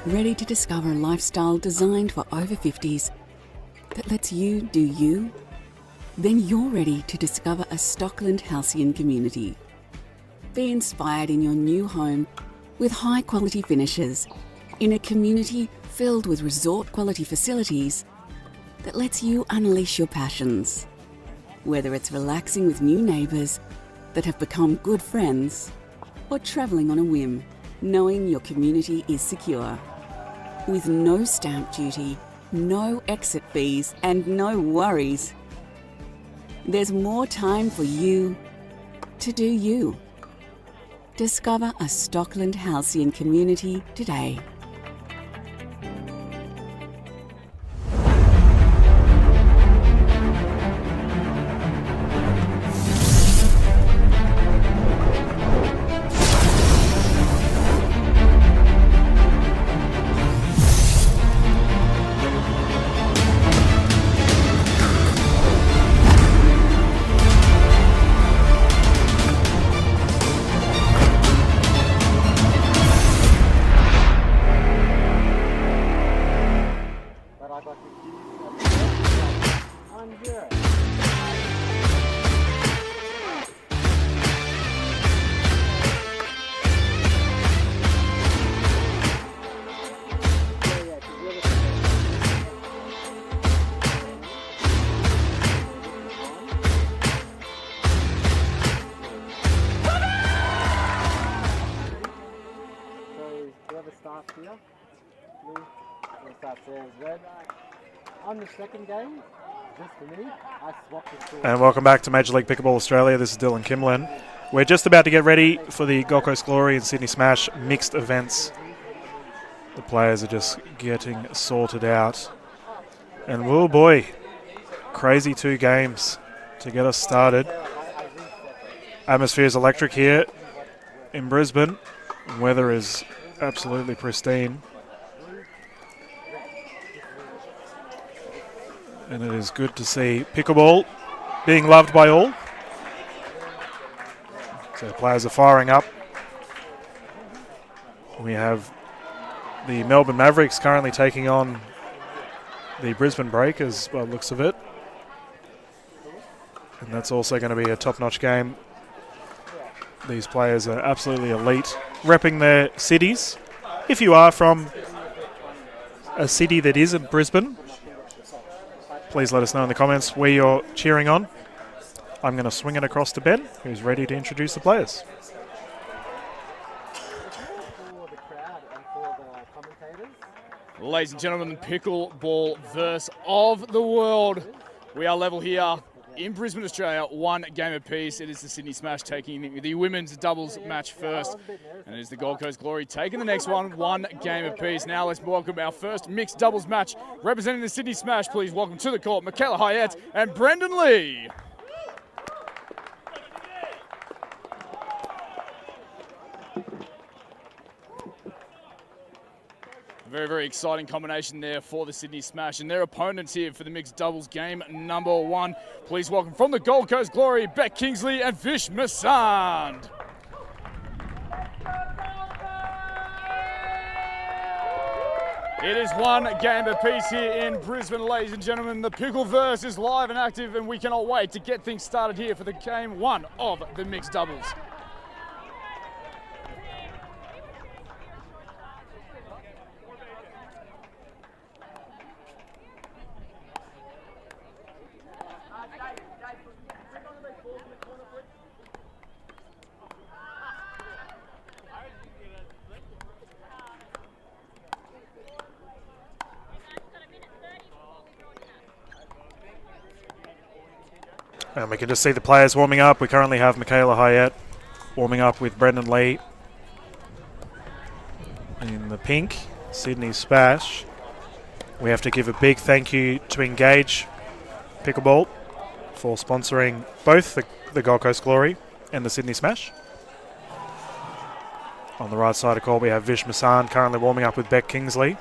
Ready to discover a lifestyle designed for over 50s that lets you do you? Then you're ready to discover a Stockland Halcyon community. Be inspired in your new home with high quality finishes in a community filled with resort quality facilities that lets you unleash your passions. Whether it's relaxing with new neighbours that have become good friends or travelling on a whim, knowing your community is secure. With no stamp duty, no exit fees, and no worries. There's more time for you to do you. Discover a Stockland Halcyon community today. But I got confused. 1-0. Yeah, 'cause the other So whoever starts here, blue, whoever starts there is red. On the second game, just for me, I swapped the score. And welcome back to Major League Pickleball Australia. This is Dylan Kimlin. We're just about to get ready for the Gold Coast Glory and Sydney Smash mixed events. The players are just getting sorted out. And oh boy, crazy 2 games to get us started. Atmosphere is electric here in Brisbane. Weather is absolutely pristine. And it is good to see pickleball being loved by all. So players are firing up. We have the Melbourne Mavericks currently taking on the Brisbane Breakers by the looks of it. And that's also going to be a top-notch game. These players are absolutely elite, repping their cities. If you are from a city that isn't Brisbane, please let us know in the comments where you're cheering on. I'm going to swing it across to Ben, who's ready to introduce the players. For the crowd and for the commentators. Ladies and gentlemen, the pickleball verse of the world. We are level here in Brisbane, Australia, 1 game apiece. It is the Sydney Smash taking the women's doubles match first. And it is the Gold Coast Glory taking the next one, 1 game apiece. Now let's welcome our first mixed doubles match. Representing the Sydney Smash, please welcome to the court, Michaela Hyatt and Brendan Lee. Very, very exciting combination there for the Sydney Smash and their opponents here for the mixed doubles game number 1. Please welcome from the Gold Coast Glory, Beck Kingsley and Vish Masand. It is 1 game apiece here in Brisbane, ladies and gentlemen. The Pickleverse is live and active, and we cannot wait to get things started here for the game 1 of the mixed doubles. And we can just see the players warming up. We currently have Michaela Hyatt warming up with Brendan Lee in the pink Sydney Smash. We have to give a big thank you to Engage Pickleball for sponsoring both the Gold Coast Glory and the Sydney Smash. On the right side of court we have Vish Masand currently warming up with Beck Kingsley.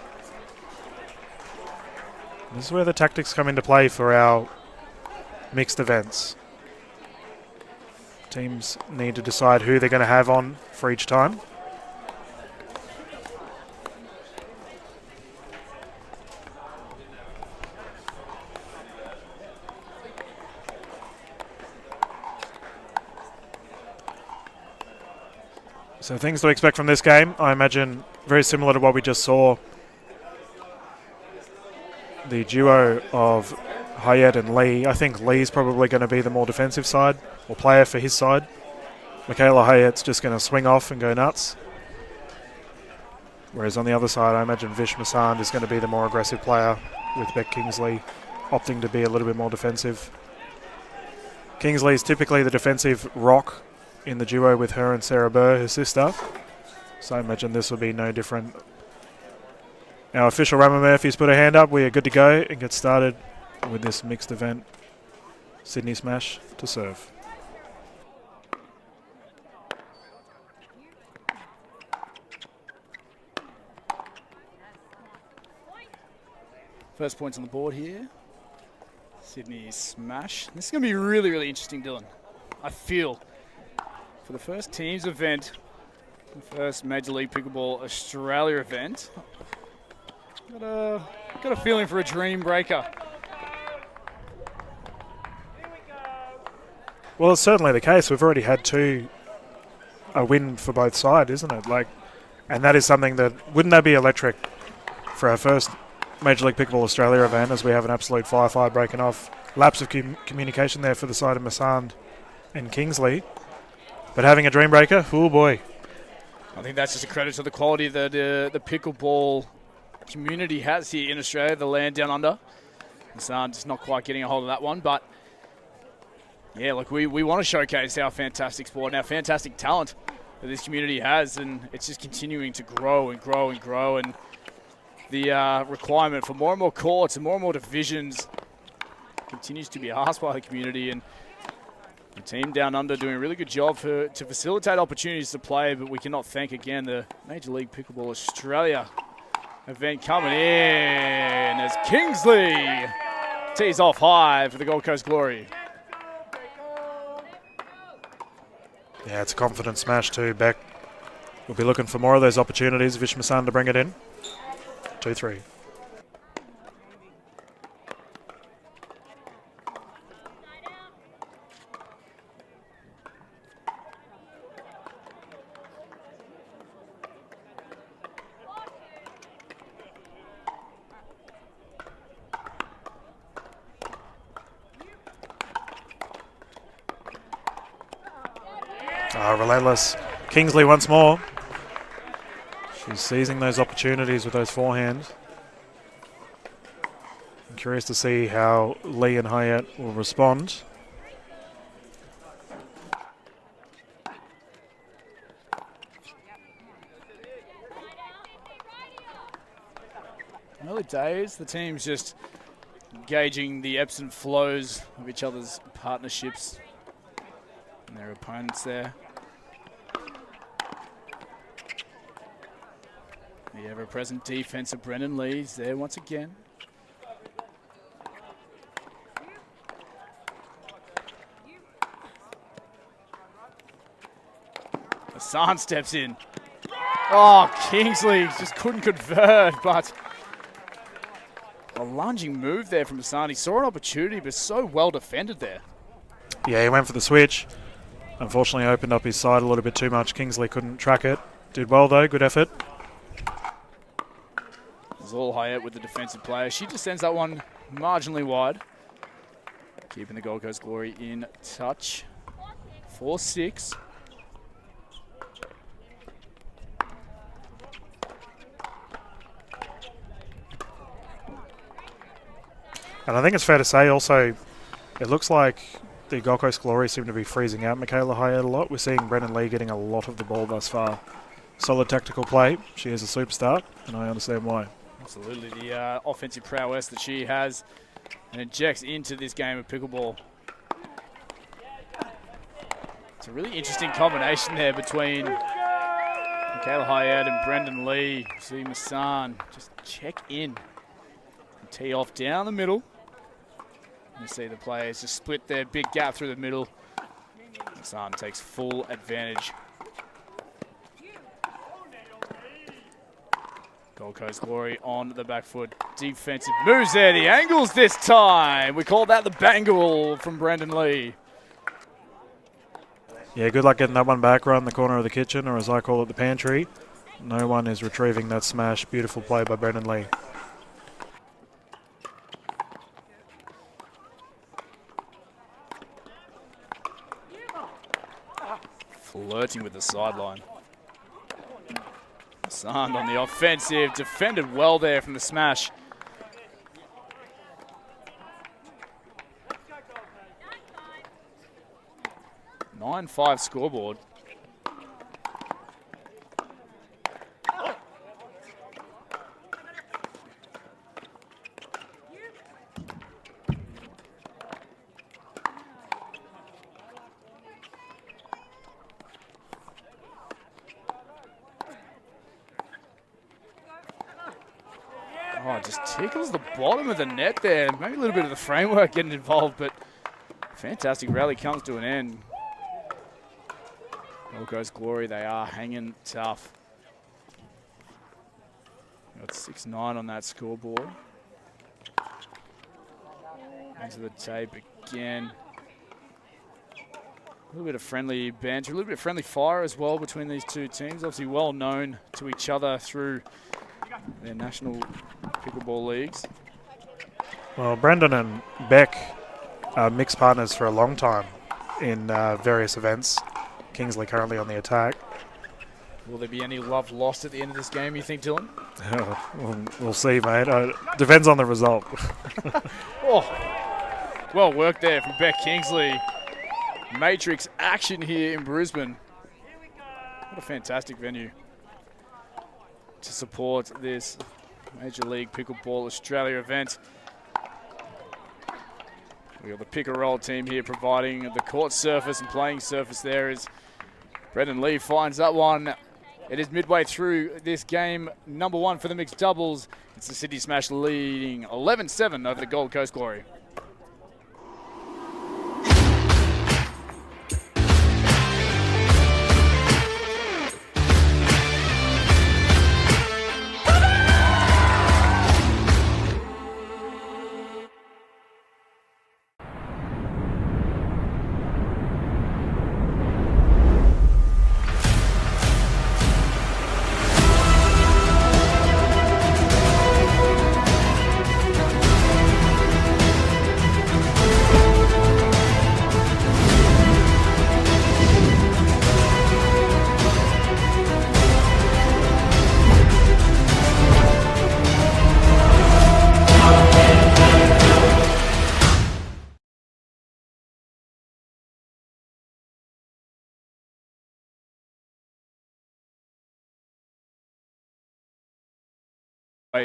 This is where the tactics come into play for our mixed events. Teams need to decide who they're going to have on for each time. So things to expect from this game, I imagine very similar to what we just saw. The duo of Hyatt and Lee. I think Lee's probably going to be the more defensive side, or player for his side. Michaela Hyatt's just going to swing off and go nuts. Whereas on the other side, I imagine Vish Masand is going to be the more aggressive player, with Beck Kingsley opting to be a little bit more defensive. Kingsley is typically the defensive rock in the duo with her and Sarah Burr, her sister. So I imagine this will be no different. Our official Rama Murphy's put her hand up. We are good to go and get started with this mixed event. Sydney Smash to serve. First points on the board here. Sydney Smash. This is going to be really, really interesting, Dylan. I feel for the first teams event, the first Major League Pickleball Australia event, got a feeling for a dream breaker. Well, it's certainly the case. We've already had a win for both sides, isn't it? And that is something that, wouldn't that be electric for our first Major League Pickleball Australia event, as we have an absolute firefight breaking off. Lapse of communication there for the side of Masand and Kingsley. But having a dream breaker, oh boy. I think that's just a credit to the quality that the pickleball community has here in Australia, the land down under. Masand just not quite getting a hold of that one, but yeah, look, we want to showcase our fantastic sport and our fantastic talent that this community has, and it's just continuing to grow and grow and grow, and the requirement for more and more courts and more divisions continues to be asked by the community, and the team down under doing a really good job to facilitate opportunities to play. But we cannot thank again the Major League Pickleball Australia event coming in as Kingsley tees off high for the Gold Coast Glory. Yeah, it's a confident smash too. Beck will be looking for more of those opportunities. Vish Masand to bring it in. 2-3. Relentless. Kingsley once more. She's seizing those opportunities with those forehands. I'm curious to see how Lee and Hyatt will respond. Early days, the team's just gauging the ebbs and flows of each other's partnerships and their opponents there. The ever-present defense of Brendan Lee's there once again. Hassan steps in. Oh, Kingsley just couldn't convert, but a lunging move there from Hassan. He saw an opportunity, but so well defended there. Yeah, he went for the switch. Unfortunately, opened up his side a little bit too much. Kingsley couldn't track it. Did well, though. Good effort. All Hyatt with the defensive player. She just sends that one marginally wide. Keeping the Gold Coast Glory in touch. 4-6. And I think it's fair to say also, it looks like the Gold Coast Glory seem to be freezing out Michaela Hyatt a lot. We're seeing Brendan Lee getting a lot of the ball thus far. Solid tactical play. She is a superstar, and I understand why. Absolutely, the offensive prowess that she has and injects into this game of pickleball. It's a really interesting combination there between Michaela Hyatt and Brendan Lee. See Massan just check in and tee off down the middle. You see the players just split their big gap through the middle. Massan takes full advantage. Gold Coast Glory on the back foot. Defensive moves there. The angles this time. We call that the bangle from Brendan Lee. Yeah, good luck getting that one back right in the corner of the kitchen, or as I call it, the pantry. No one is retrieving that smash. Beautiful play by Brendan Lee. Flirting with the sideline. Sand on the offensive, defended well there from the smash. Nine 9-5 scoreboard. Oh, it just tickles the bottom of the net there. Maybe a little bit of the framework getting involved, but fantastic rally comes to an end. Gold Coast Glory, they are hanging tough. Got 6-9 on that scoreboard. Into the tape again. A little bit of friendly banter, a little bit of friendly fire as well between these two teams. Obviously well known to each other through their national pickleball leagues. Well, Brendan and Beck are mixed partners for a long time in various events. Kingsley currently on the attack. Will there be any love lost at the end of this game, you think, Dylan? We'll see, mate. Depends on the result. Oh, well worked there from Beck Kingsley. Matrix action here in Brisbane. What a fantastic venue to support this Major League Pickleball Australia event. We got the pick and roll team here providing the court surface and playing surface there as Brendan Lee finds that one. It is midway through this game, number one for the mixed doubles. It's the Sydney Smash leading 11-7 over the Gold Coast Glory.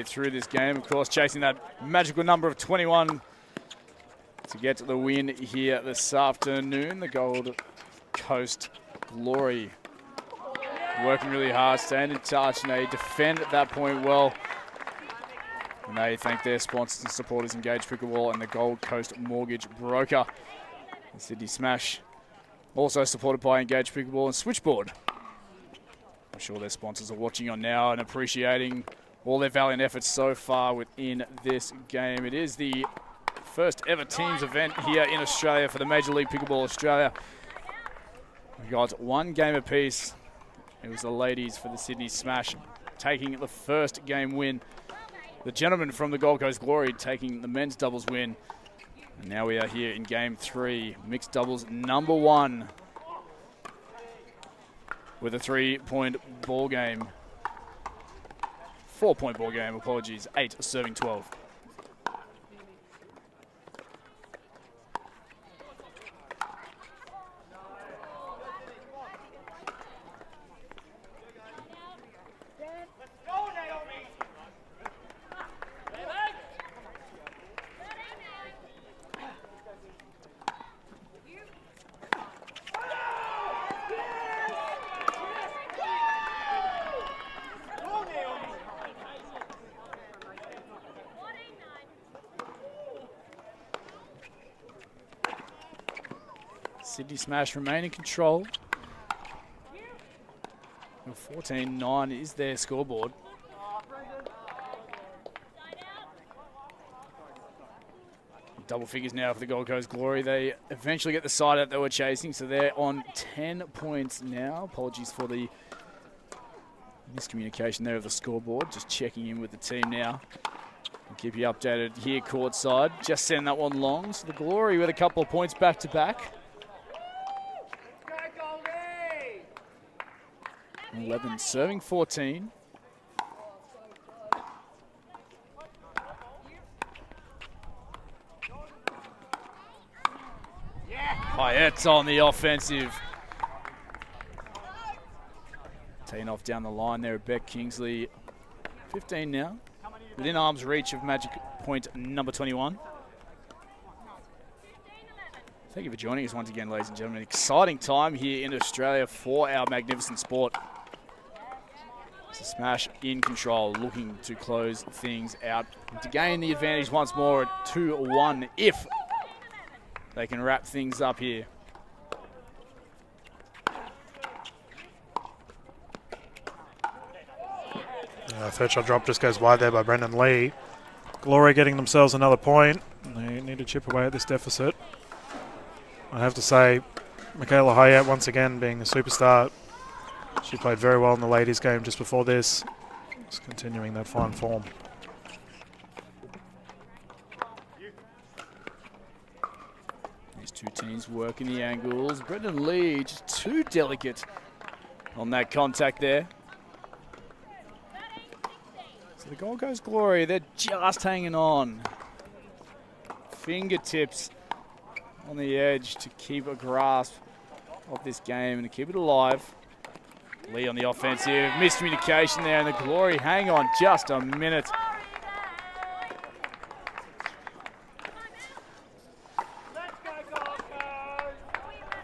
Through this game, of course, chasing that magical number of 21 to get to the win here this afternoon. The Gold Coast Glory working really hard, staying in touch, and they defend at that point well. And they thank their sponsors and supporters, Engage Pickleball and the Gold Coast Mortgage Broker. The Sydney Smash, also supported by Engage Pickleball and Switchboard. I'm sure their sponsors are watching on now and appreciating all their valiant efforts so far within this game. It is the first ever teams event here in Australia for the Major League Pickleball Australia. We got one game apiece. It was the ladies for the Sydney Smash taking the first game win. The gentlemen from the Gold Coast Glory taking the men's doubles win. And now we are here in game 3, mixed doubles number 1 with a 3-point ball game. 4-point ball game, apologies. 8 serving 12. Sydney Smash remain in control. 14-9 is their scoreboard. Double figures now for the Gold Coast Glory. They eventually get the side out they were chasing, so they're on 10 points now. Apologies for the miscommunication there of the scoreboard. Just checking in with the team now. I'll keep you updated here courtside. Just send that one long. So the Glory with a couple of points back to back. 11 serving 14. Barnett on the offensive. Taking off down the line there, Beck Kingsley. 15 now. Within arm's reach of magic point number 21. Thank you for joining us once again, ladies and gentlemen. Exciting time here in Australia for our magnificent sport. It's a Smash in control, looking to close things out. To gain the advantage once more at 2-1 if they can wrap things up here. Third shot drop just goes wide there by Brendan Lee. Glory getting themselves another point. They need to chip away at this deficit. I have to say, Michaela Hayat once again being a superstar. She played very well in the ladies game just before this. Just continuing that fine form. These two teams working the angles. Brendan Lee just too delicate on that contact there. So the Gold Coast Glory, they're just hanging on. Fingertips on the edge to keep a grasp of this game and to keep it alive. Lee on the offensive, miscommunication there, and the Glory hang on just a minute.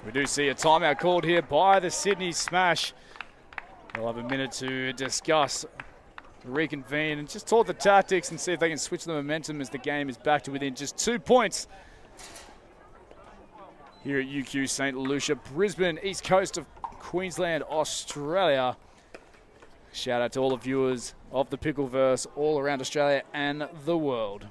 We do see a timeout called here by the Sydney Smash. They'll have a minute to discuss, reconvene, and just talk the tactics and see if they can switch the momentum as the game is back to within just 2 points. Here at UQ St. Lucia, Brisbane, east coast of Queensland, Australia. Shout out to all the viewers of the Pickleverse all around Australia and the world.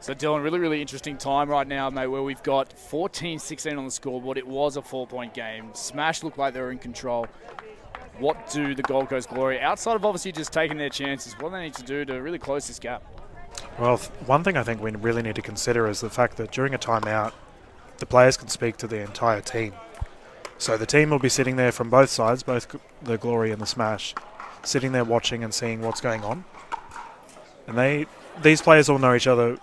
So Dylan, really interesting time right now, mate, where we've got 14-16 on the scoreboard. It was a 4-point game. Smash looked like they were in control. What do the Gold Coast Glory, outside of obviously just taking their chances, what do they need to do to really close this gap? Well, one thing I think we really need to consider is the fact that during a timeout, the players can speak to the entire team. So the team will be sitting there from both sides, both the Glory and the Smash, sitting there watching and seeing what's going on. And these players all know each other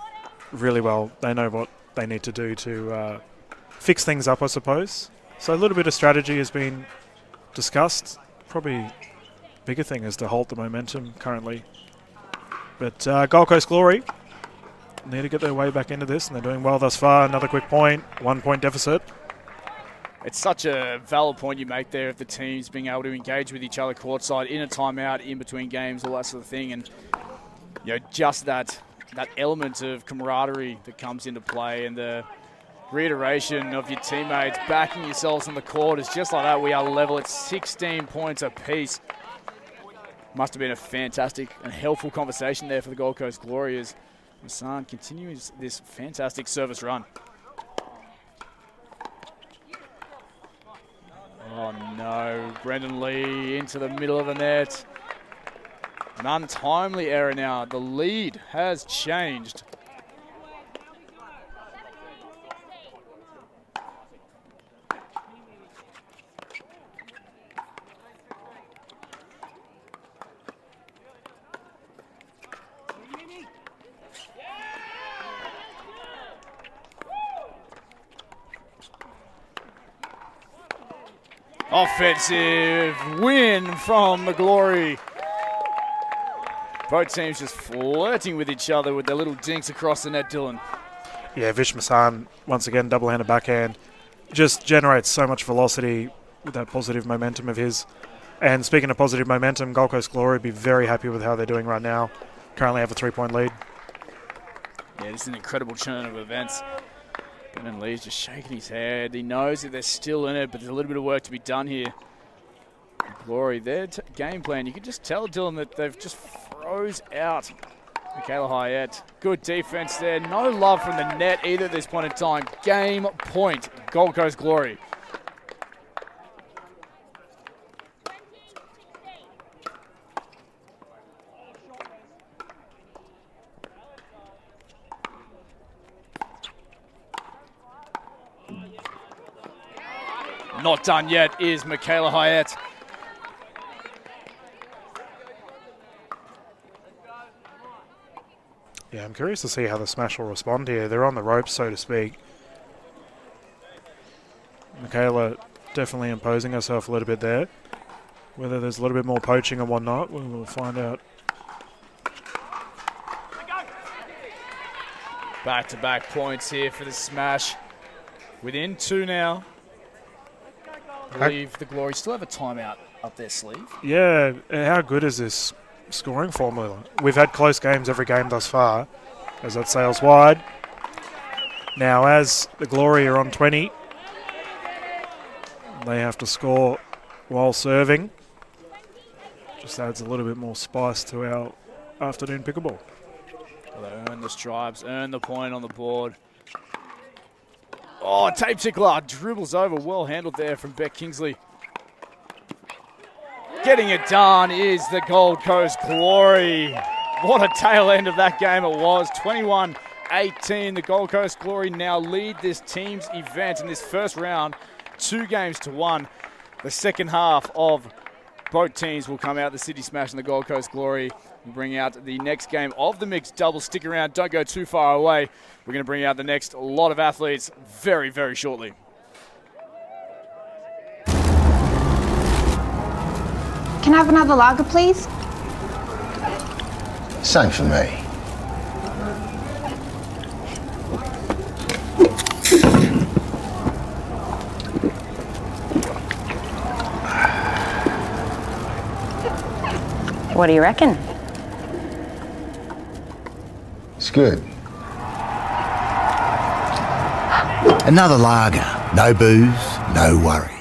really well. They know what they need to do to fix things up, I suppose. So a little bit of strategy has been discussed. Probably bigger thing is to halt the momentum currently. But Gold Coast Glory need to get their way back into this, and they're doing well thus far. Another quick point, 1 point deficit. It's such a valid point you make there of the teams being able to engage with each other courtside in a timeout, in between games, all that sort of thing. And just that element of camaraderie that comes into play and the reiteration of your teammates backing yourselves on the court is just like that. We are level at 16 points apiece. Must have been a fantastic and helpful conversation there for the Gold Coast Glory as Hassan continues this fantastic service run. Oh no, Brendan Lee into the middle of the net. An untimely error now. The lead has changed. Offensive win from the Glory. Both teams just flirting with each other with their little dinks across the net, Dylan. Yeah, Vish Masan, once again, double-handed backhand. Just generates so much velocity with that positive momentum of his. And speaking of positive momentum, Gold Coast Glory would be very happy with how they're doing right now. Currently have a 3-point lead. Yeah, this is an incredible churn of events. Brendan Lee's just shaking his head. He knows that they're still in it, but there's a little bit of work to be done here. Glory, their game plan, you can just tell, Dylan, that they've just froze out Michaela Hayat. Good defense there. No love from the net either at this point in time. Game point, Gold Coast Glory. not done yet is Michaela Hyatt. Yeah, I'm curious to see how the Smash will respond here. They're on the ropes, so to speak. Michaela definitely imposing herself a little bit there. Whether there's a little bit more poaching and whatnot, we will find out. Back-to-back points here for the Smash. Within 2 now. I believe the Glory still have a timeout up their sleeve. Yeah, how good is this scoring formula? We've had close games every game thus far, as that sails wide. Now, as the Glory are on 20, they have to score while serving. Just adds a little bit more spice to our afternoon pickleball. Well, they earn the stripes, earn the point on the board. Oh, tape tickler dribbles over. Well handled there from Beck Kingsley. Getting it done is the Gold Coast Glory. What a tail end of that game it was. 21-18. The Gold Coast Glory now lead this team's event in this first round, 2-1. The second half of both teams will come out, the Sydney Smash and the Gold Coast Glory. We'll bring out the next game of the mixed doubles. Stick around, don't go too far away. We're going to bring out the next lot of athletes very, very shortly. Can I have another lager, please? Same for me. What do you reckon? It's good. Another lager. No booze, no worries.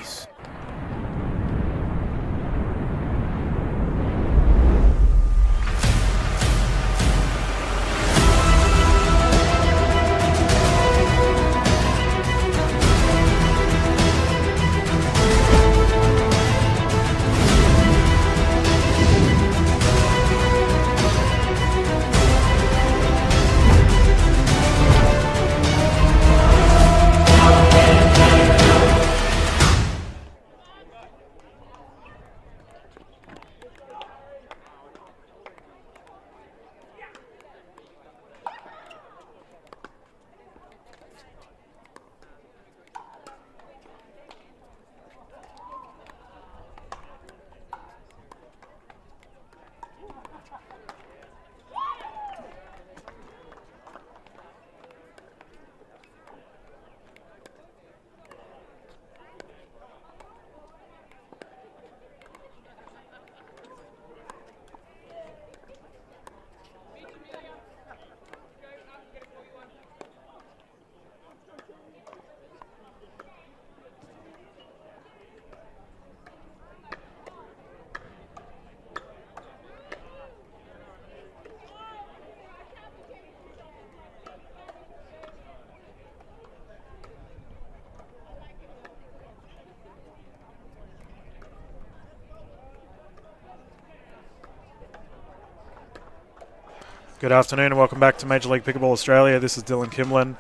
Good afternoon and welcome back to Major League Pickleball Australia. This is Dylan Kimlin.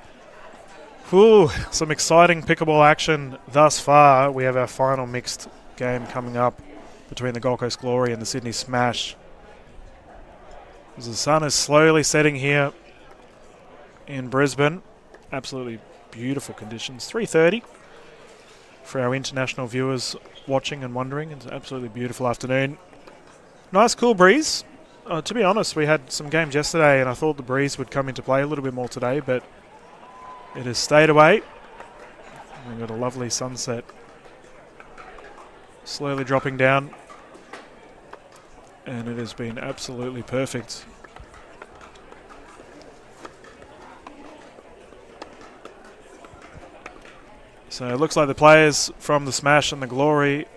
Whew, some exciting pickleball action thus far. We have our final mixed game coming up between the Gold Coast Glory and the Sydney Smash. As the sun is slowly setting here in Brisbane. Absolutely beautiful conditions. 3:30 for our international viewers watching and wondering. It's an absolutely beautiful afternoon. Nice cool breeze. To be honest, we had some games yesterday and I thought the breeze would come into play a little bit more today, but it has stayed away. We've got a lovely sunset slowly dropping down, and it has been absolutely perfect. So it looks like the players from the Smash and the Glory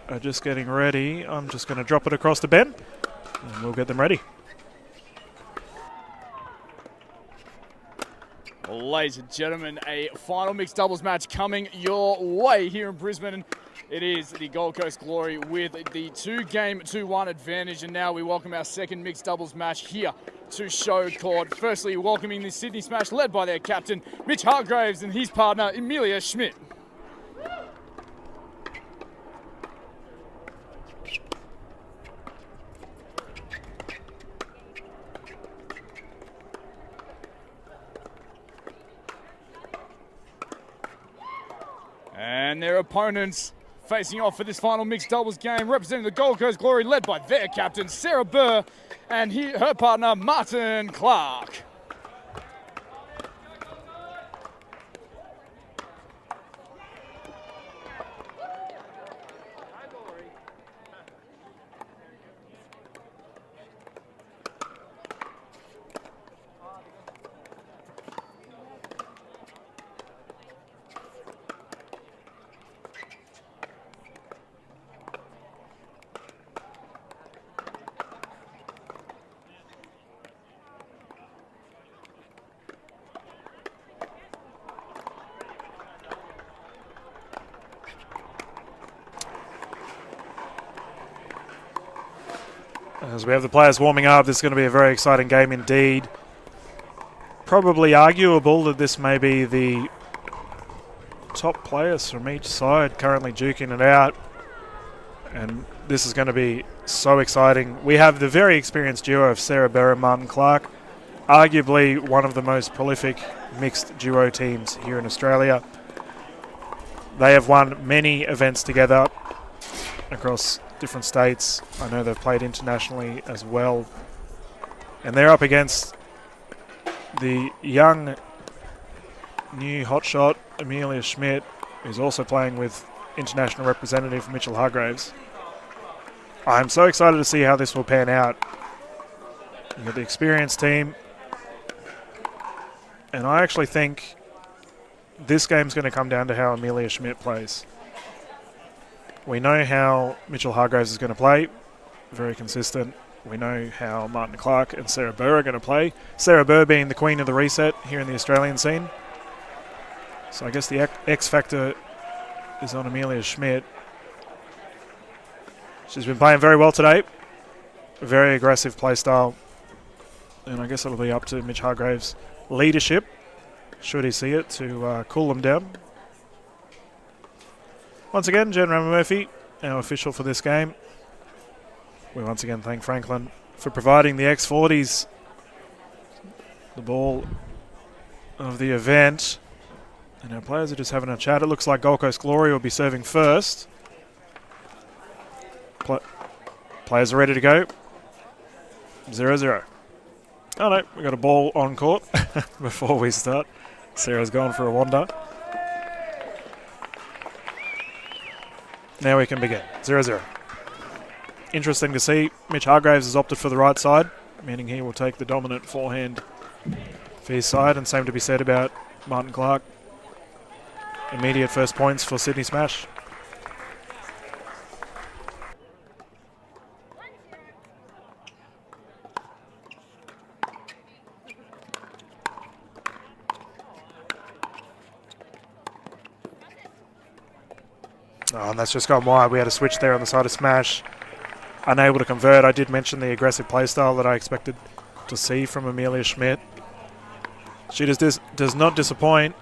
are just getting ready. I'm just going to drop it across to Ben and we'll get them ready. Ladies and gentlemen, a final mixed doubles match coming your way here in Brisbane. It is the Gold Coast Glory with the 2-game 2-1 advantage, and now we welcome our second mixed doubles match here to show court. Firstly, welcoming the Sydney Smash led by their captain Mitch Hargraves and his partner Emilia Schmidt. And their opponents facing off for this final mixed doubles game, representing the Gold Coast Glory, led by their captain, Sarah Burr, and her partner, Martin Clark. As we have the players warming up, this is going to be a very exciting game indeed. Probably arguable that this may be the top players from each side currently duking it out. And this is going to be so exciting. We have the very experienced duo of Sarah Burr and Martin Clark, arguably one of the most prolific mixed duo teams here in Australia. They have won many events together across different states. I know they've played internationally as well. And they're up against the young new hotshot Amelia Schmidt, who's also playing with international representative Mitchell Hargraves. I'm so excited to see how this will pan out. You've got the experienced team, and I actually think this game's going to come down to how Amelia Schmidt plays. We know how Mitchell Hargraves is going to play, very consistent. We know how Martin Clark and Sarah Burr are going to play. Sarah Burr being the queen of the reset here in the Australian scene. So I guess the X factor is on Amelia Schmidt. She's been playing very well today. A very aggressive play style. And I guess it'll be up to Mitch Hargraves' leadership, should he see it, to cool them down. Once again, Jen Ramamurphy, our official for this game. We once again thank Franklin for providing the X40s, the ball of the event. And our players are just having a chat. It looks like Gold Coast Glory will be serving first. Players are ready to go. 0-0. Oh no, we got a ball on court before we start. Sarah's gone for a wander. Now we can begin. 0-0. Interesting to see. Mitch Hargraves has opted for the right side, meaning he will take the dominant forehand for his side, and same to be said about Martin Clark. Immediate first points for Sydney Smash. Oh, and that's just gone wide. We had a switch there on the side of Smash. Unable to convert. I did mention the aggressive playstyle that I expected to see from Amelia Schmidt. She does not disappoint.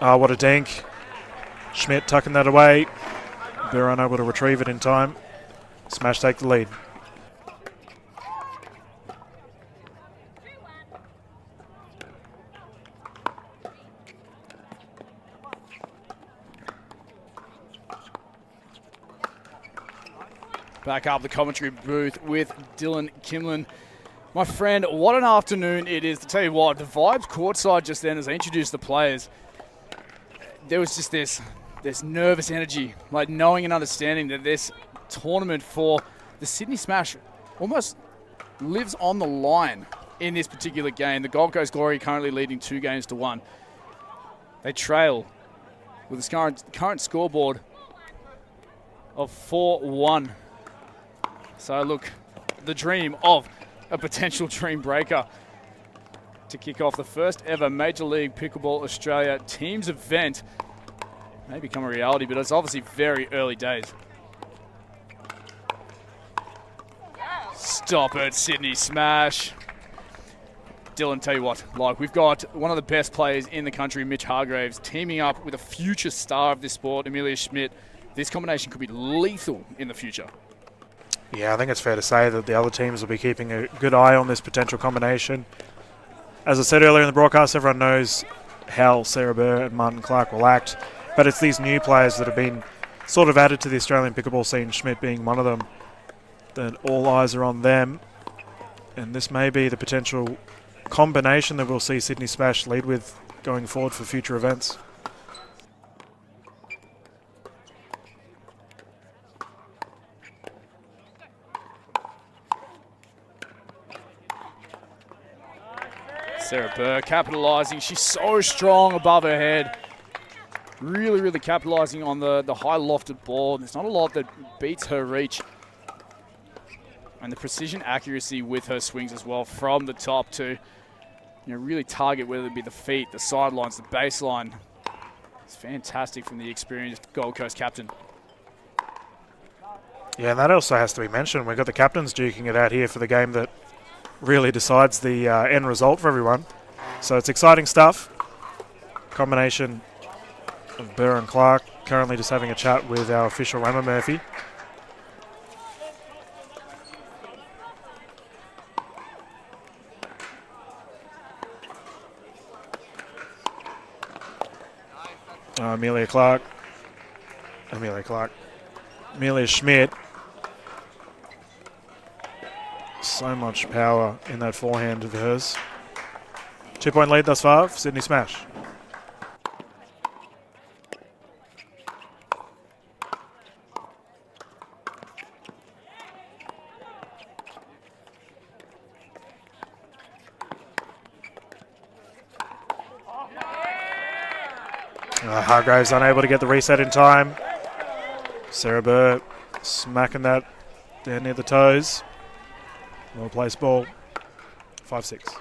Oh, what a dink. Schmidt tucking that away. They're unable to retrieve it in time. Smash take the lead. Back up the commentary booth with Dylan Kimlin. My friend, what an afternoon it is. To tell you what, the vibes courtside just then as I introduced the players, there was just this nervous energy, like knowing and understanding that this tournament for the Sydney Smash almost lives on the line in this particular game. The Gold Coast Glory currently leading 2-1. They trail with the current scoreboard of 4-1. So look, the dream of a potential dream breaker to kick off the first ever Major League Pickleball Australia teams event may become a reality, but it's obviously very early days. Stop it, Sydney Smash. Dylan, tell you what, like we've got one of the best players in the country, Mitch Hargraves, teaming up with a future star of this sport, Amelia Schmidt. This combination could be lethal in the future. Yeah, I think it's fair to say that the other teams will be keeping a good eye on this potential combination. As I said earlier in the broadcast, everyone knows how Sarah Burr and Martin Clark will act, but it's these new players that have been sort of added to the Australian pickleball scene, Schmidt being one of them, that all eyes are on them. And this may be the potential combination that we'll see Sydney Smash lead with going forward for future events. Sarah Burr capitalising. She's so strong above her head. Really, really capitalising on the high lofted ball. There's not a lot that beats her reach. And the precision accuracy with her swings as well from the top to really target whether it be the feet, the sidelines, the baseline. It's fantastic from the experienced Gold Coast captain. Yeah, and that also has to be mentioned. We've got the captains duking it out here for the game that really decides the end result for everyone. So it's exciting stuff. Combination of Burr and Clark. Currently just having a chat with our official Emma Murphy. Amelia Schmidt. So much power in that forehand of hers. 2-point lead thus far for Sydney Smash. Hargraves unable to get the reset in time. Sarah Burr smacking that down near the toes. Well placed ball. 5-6.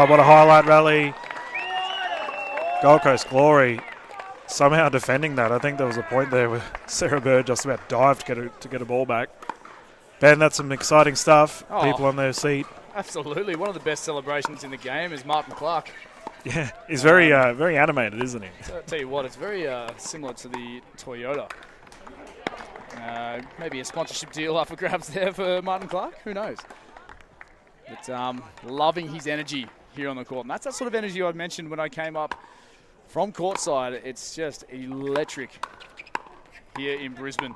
What a highlight rally. Gold Coast Glory somehow defending that. I think there was a point there where Sarah Bird just about dived to get a ball back. Ben, that's some exciting stuff. Oh, people on their seat. Absolutely. One of the best celebrations in the game is Martin Clark. Yeah, he's very very animated, isn't he? So I'll tell you what, it's very similar to the Toyota. Maybe a sponsorship deal up for grabs there for Martin Clark. Who knows? But loving his energy here on the court. And that's that sort of energy I mentioned when I came up from courtside. It's just electric here in Brisbane.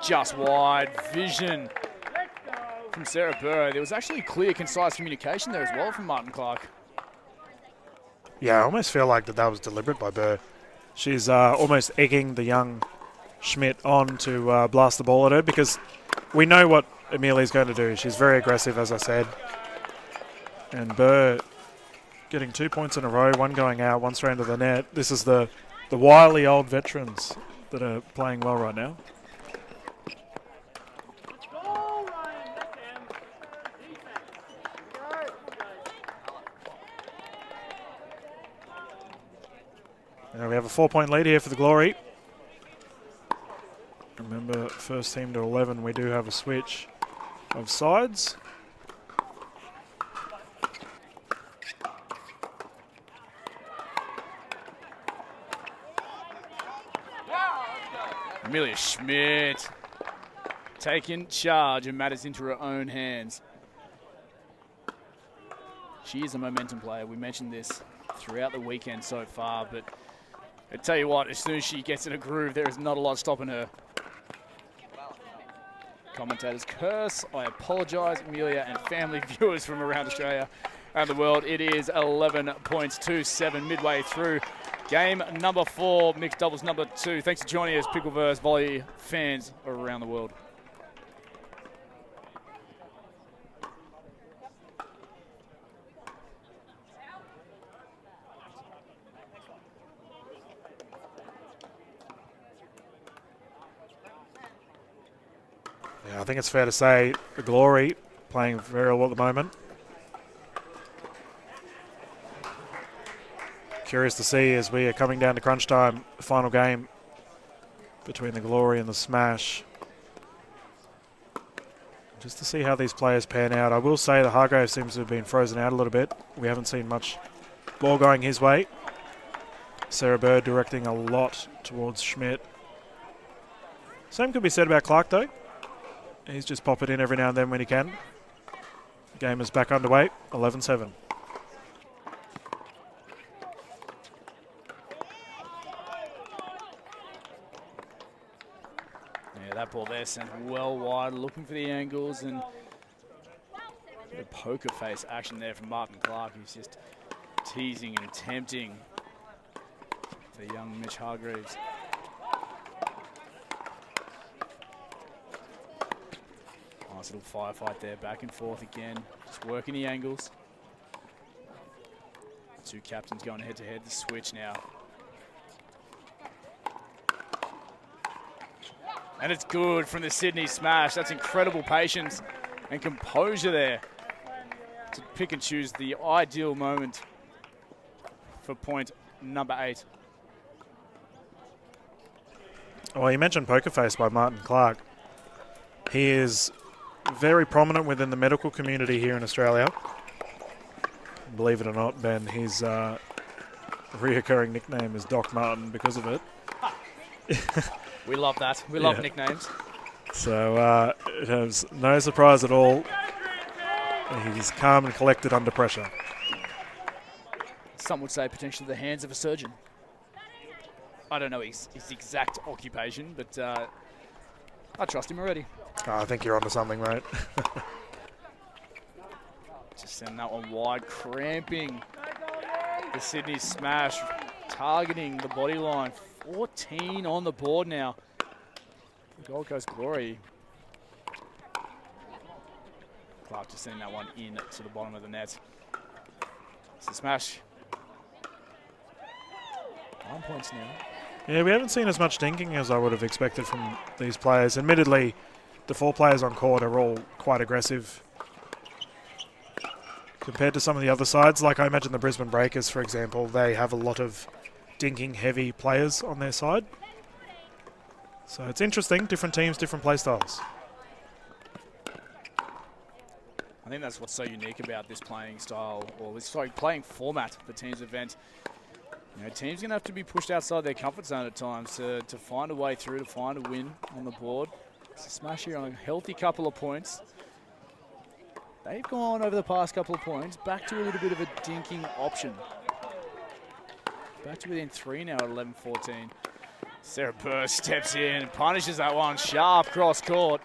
Just wide vision from Sarah Burr. There was actually clear, concise communication there as well from Martin Clark. Yeah, I almost feel like that was deliberate by Burr. She's almost egging the young Schmidt on to blast the ball at her because we know what Amelia's going to do. She's very aggressive, as I said. And Burr getting 2 points in a row, one going out, one straight into the net. This is the wily old veterans that are playing well right now. Now we have a 4-point lead here for the Glory. Remember, first team to 11, we do have a switch of sides. Amelia Schmidt taking charge of matters into her own hands. She is a momentum player. We mentioned this throughout the weekend so far, but I tell you what, as soon as she gets in a groove, there is not a lot stopping her. Commentators curse. I apologise, Amelia and family viewers from around Australia and the world. It is 11 points to 7 midway through game number 4, mixed doubles number 2. Thanks for joining us, Pickleverse volley fans around the world. Yeah, I think it's fair to say the Glory playing very well at the moment. Curious to see as we are coming down to crunch time, the final game between the Glory and the Smash. Just to see how these players pan out. I will say the Hargrave seems to have been frozen out a little bit. We haven't seen much ball going his way. Sarah Bird directing a lot towards Schmidt. Same could be said about Clark though. He's just popping in every now and then when he can. The game is back underway, 11-7. Yeah, that ball there sent well wide, looking for the angles, and a bit of poker face action there from Martin Clark, who's just teasing and tempting the young Mitch Hargreaves. Nice little firefight there, back and forth again, just working the angles. Two captains going head to head, the switch now. And it's good from the Sydney Smash. That's incredible patience and composure there to pick and choose the ideal moment for point number 8. Well, you mentioned Poker Face by Martin Clark. He is very prominent within the medical community here in Australia. Believe it or not, Ben, his reoccurring nickname is Doc Martin because of it. We love that. We love nicknames. So it has no surprise at all. He's calm and collected under pressure. Some would say potentially the hands of a surgeon. I don't know his exact occupation, but I trust him already. Oh, I think you're onto something, mate. Just send that one wide, cramping the Sydney Smash, targeting the body line. 14 on the board now. The Gold Coast Glory. Clark just sending that one in to the bottom of the net. It's the Smash. 9 points now. Yeah, we haven't seen as much dinking as I would have expected from these players. Admittedly, the 4 players on court are all quite aggressive compared to some of the other sides. Like I imagine the Brisbane Breakers, for example, they have a lot of dinking heavy players on their side. So it's interesting, different teams, different play styles. I think that's what's so unique about this playing style, or this playing format for Teams event. You know, teams going to have to be pushed outside their comfort zone at times to find a way through, to find a win on the board. It's a Smash here on a healthy couple of points. They've gone over the past couple of points back to a little bit of a dinking option. Back to within 3 now at 11-14. Sarah Burr steps in, punishes that one, sharp cross court.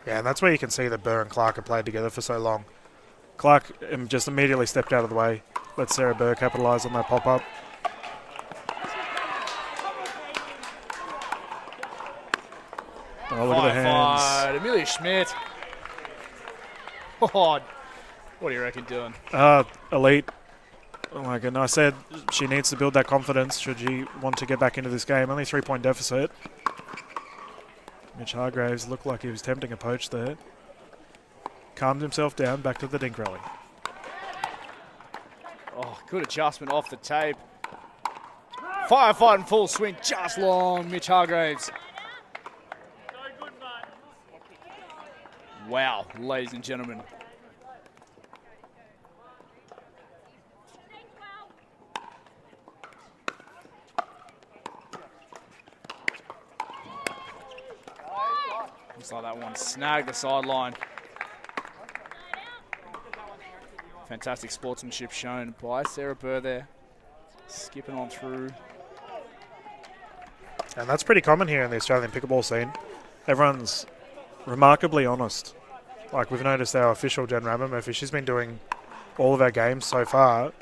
Yeah, and that's where you can see that Burr and Clark have played together for so long. Clark just immediately stepped out of the way, let Sarah Burr capitalise on that pop-up. Oh, look at the hands. Amelia Schmidt. Oh, what do you reckon doing? Elite. Oh my goodness, I said she needs to build that confidence should she want to get back into this game. Only 3-point deficit. Mitch Hargraves looked like he was tempting a poach there. Calmed himself down, back to the dink rally. Oh, good adjustment off the tape. Firefight in full swing, just long, Mitch Hargraves. Wow, ladies and gentlemen. Looks like that one snagged the sideline. Fantastic sportsmanship shown by Sarah Burr there. Skipping on through. And that's pretty common here in the Australian pickleball scene. Everyone's remarkably honest. Like we've noticed our official Jen Murphy, she's been doing all of our games so far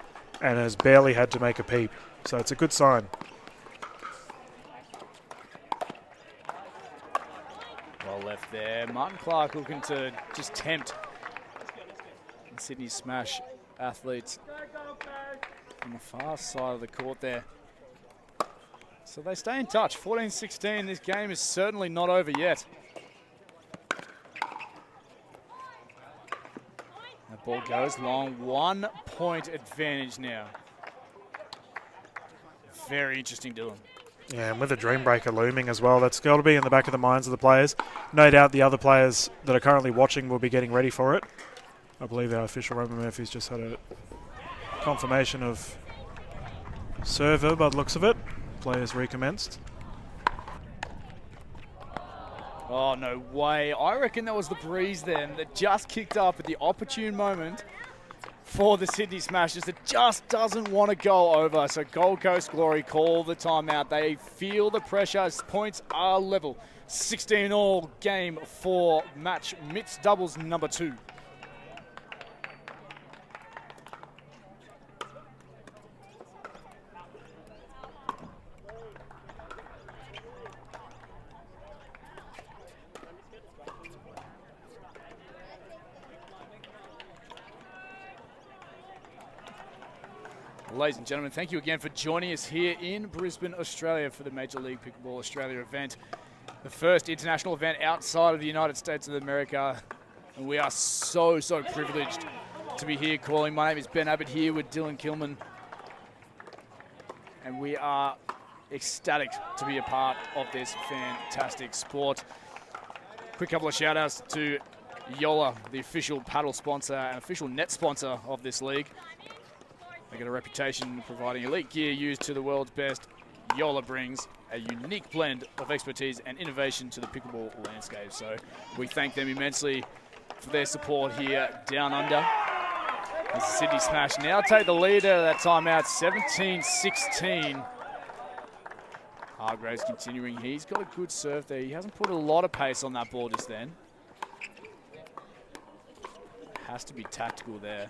and has barely had to make a peep. So it's a good sign. Well left there. Martin Clark looking to just tempt the Sydney Smash athletes on the far side of the court there. So they stay in touch. 14-16. This game is certainly not over yet. That ball goes long. 1 point advantage now. Very interesting, Dylan. Yeah, and with the dream breaker looming as well, that's got to be in the back of the minds of the players. No doubt the other players that are currently watching will be getting ready for it. I believe our official Roman Murphy's just had a confirmation of server by the looks of it. Players recommenced. Oh, no way. I reckon that was the breeze then that just kicked up at the opportune moment for the Sydney Smashers. It just doesn't want to go over. So Gold Coast Glory call the timeout. They feel the pressure. Points are level. 16-all game for match mixed doubles number 2. Ladies and gentlemen, thank you again for joining us here in Brisbane, Australia for the Major League Pickleball Australia event. The first international event outside of the United States of America. And we are so privileged to be here calling. My name is Ben Abbott here with Dylan Kilman. And we are ecstatic to be a part of this fantastic sport. Quick couple of shout outs to Yola, the official paddle sponsor and official net sponsor of this league. They get a reputation of providing elite gear used to the world's best. Yola brings a unique blend of expertise and innovation to the pickleball landscape. So we thank them immensely for their support here down under. As the Sydney Smash now take the lead out of that timeout, 17-16. Hargraves continuing. He's got a good serve there. He hasn't put a lot of pace on that ball just then. Has to be tactical there.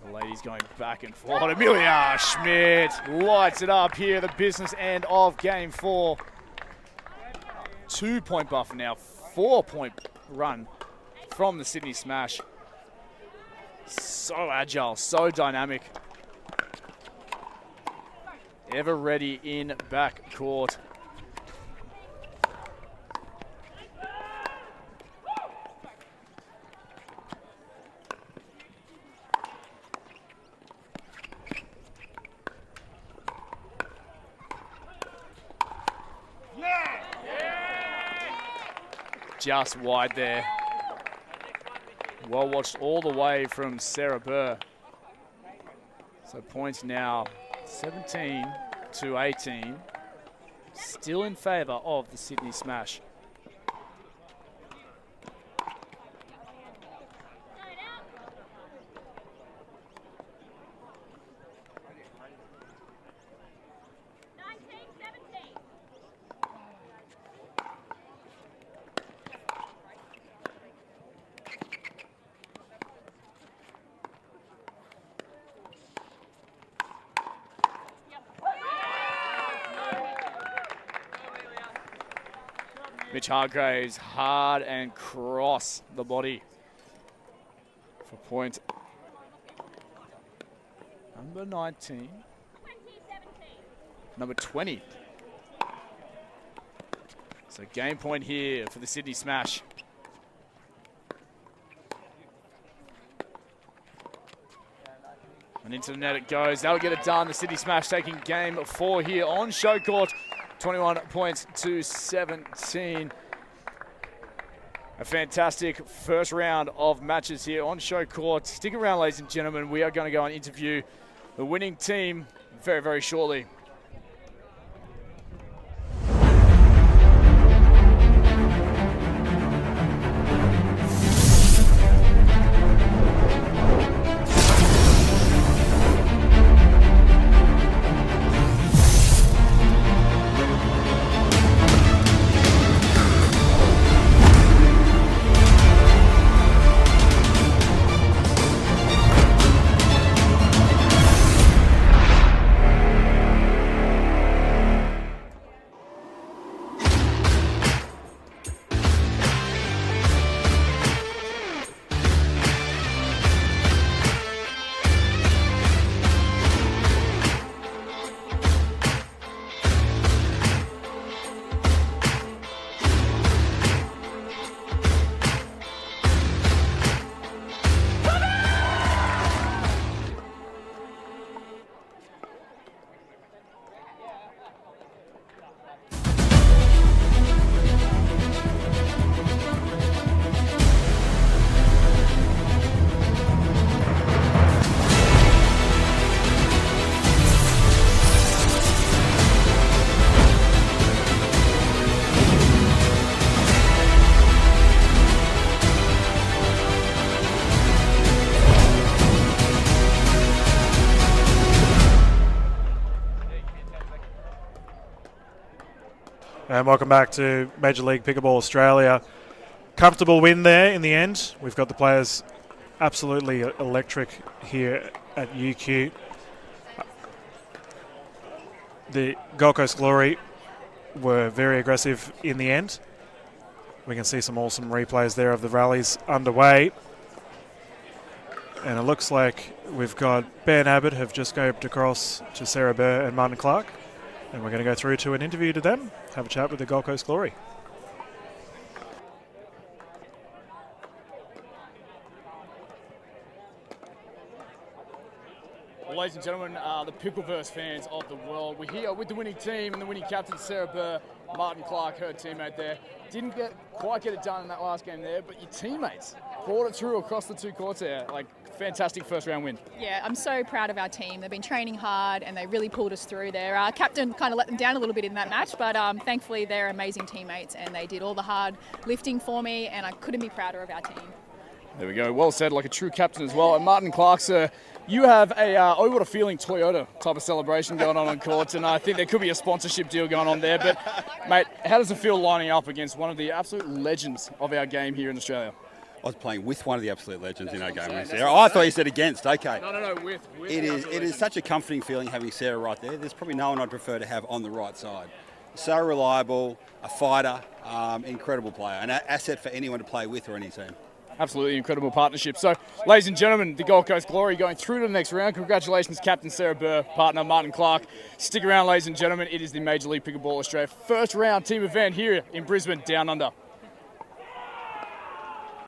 The ladies going back and forth. Amelia Schmidt lights it up here, the business end of game 4. 2-point buffer now, 4-point run from the Sydney Smash. So agile, so dynamic. Ever ready in back court. Just wide there. Well watched all the way from Sarah Burr. So points now 17-18. Still in favour of the Sydney Smash. Mitch Hargraves hard and cross the body for point number 19. Number 20. So game point here for the Sydney Smash. And into the net it goes. That'll get it done. The Sydney Smash taking game 4 here on show court. 21 points to 17. A fantastic first round of matches here on show court. Stick around, ladies and gentlemen. We are going to go and interview the winning team very, very shortly. And welcome back to Major League Pickleball Australia. Comfortable win there in the end. We've got the players absolutely electric here at UQ. The Gold Coast Glory were very aggressive in the end. We can see some awesome replays there of the rallies underway. And it looks like we've got Ben Abbott have just scoped across to Sarah Burr and Martin Clark. And we're going to go through to an interview to them, have a chat with the Gold Coast Glory. Well, ladies and gentlemen, the Pickleverse fans of the world, we're here with the winning team and the winning captain, Sarah Burr, Martin Clark, her teammate there. Didn't quite get it done in that last game there, but your teammates brought it through across the two courts there. Like, fantastic first round win. Yeah, I'm so proud of our team. They've been training hard and they really pulled us through there. Our captain kind of let them down a little bit in that match, but thankfully they're amazing teammates and they did all the hard lifting for me, and I couldn't be prouder of our team. There we go. Well said, like a true captain as well. And Martin Clark, sir, you have a oh, what a feeling Toyota type of celebration going on courts, and I think there could be a sponsorship deal going on there. But, mate, how does it feel lining up against one of the absolute legends of our game here in Australia? I was playing with one of the absolute legends in our game. Oh, I thought you said against. Okay. No, with It is such a comforting feeling having Sarah right there. There's probably no one I'd prefer to have on the right side. So reliable, a fighter, incredible player, an asset for anyone to play with or any team. Absolutely incredible partnership. So, ladies and gentlemen, the Gold Coast Glory going through to the next round. Congratulations, Captain Sarah Burr, partner Martin Clark. Stick around, ladies and gentlemen. It is the Major League Pickleball Australia first round team event here in Brisbane, Down Under.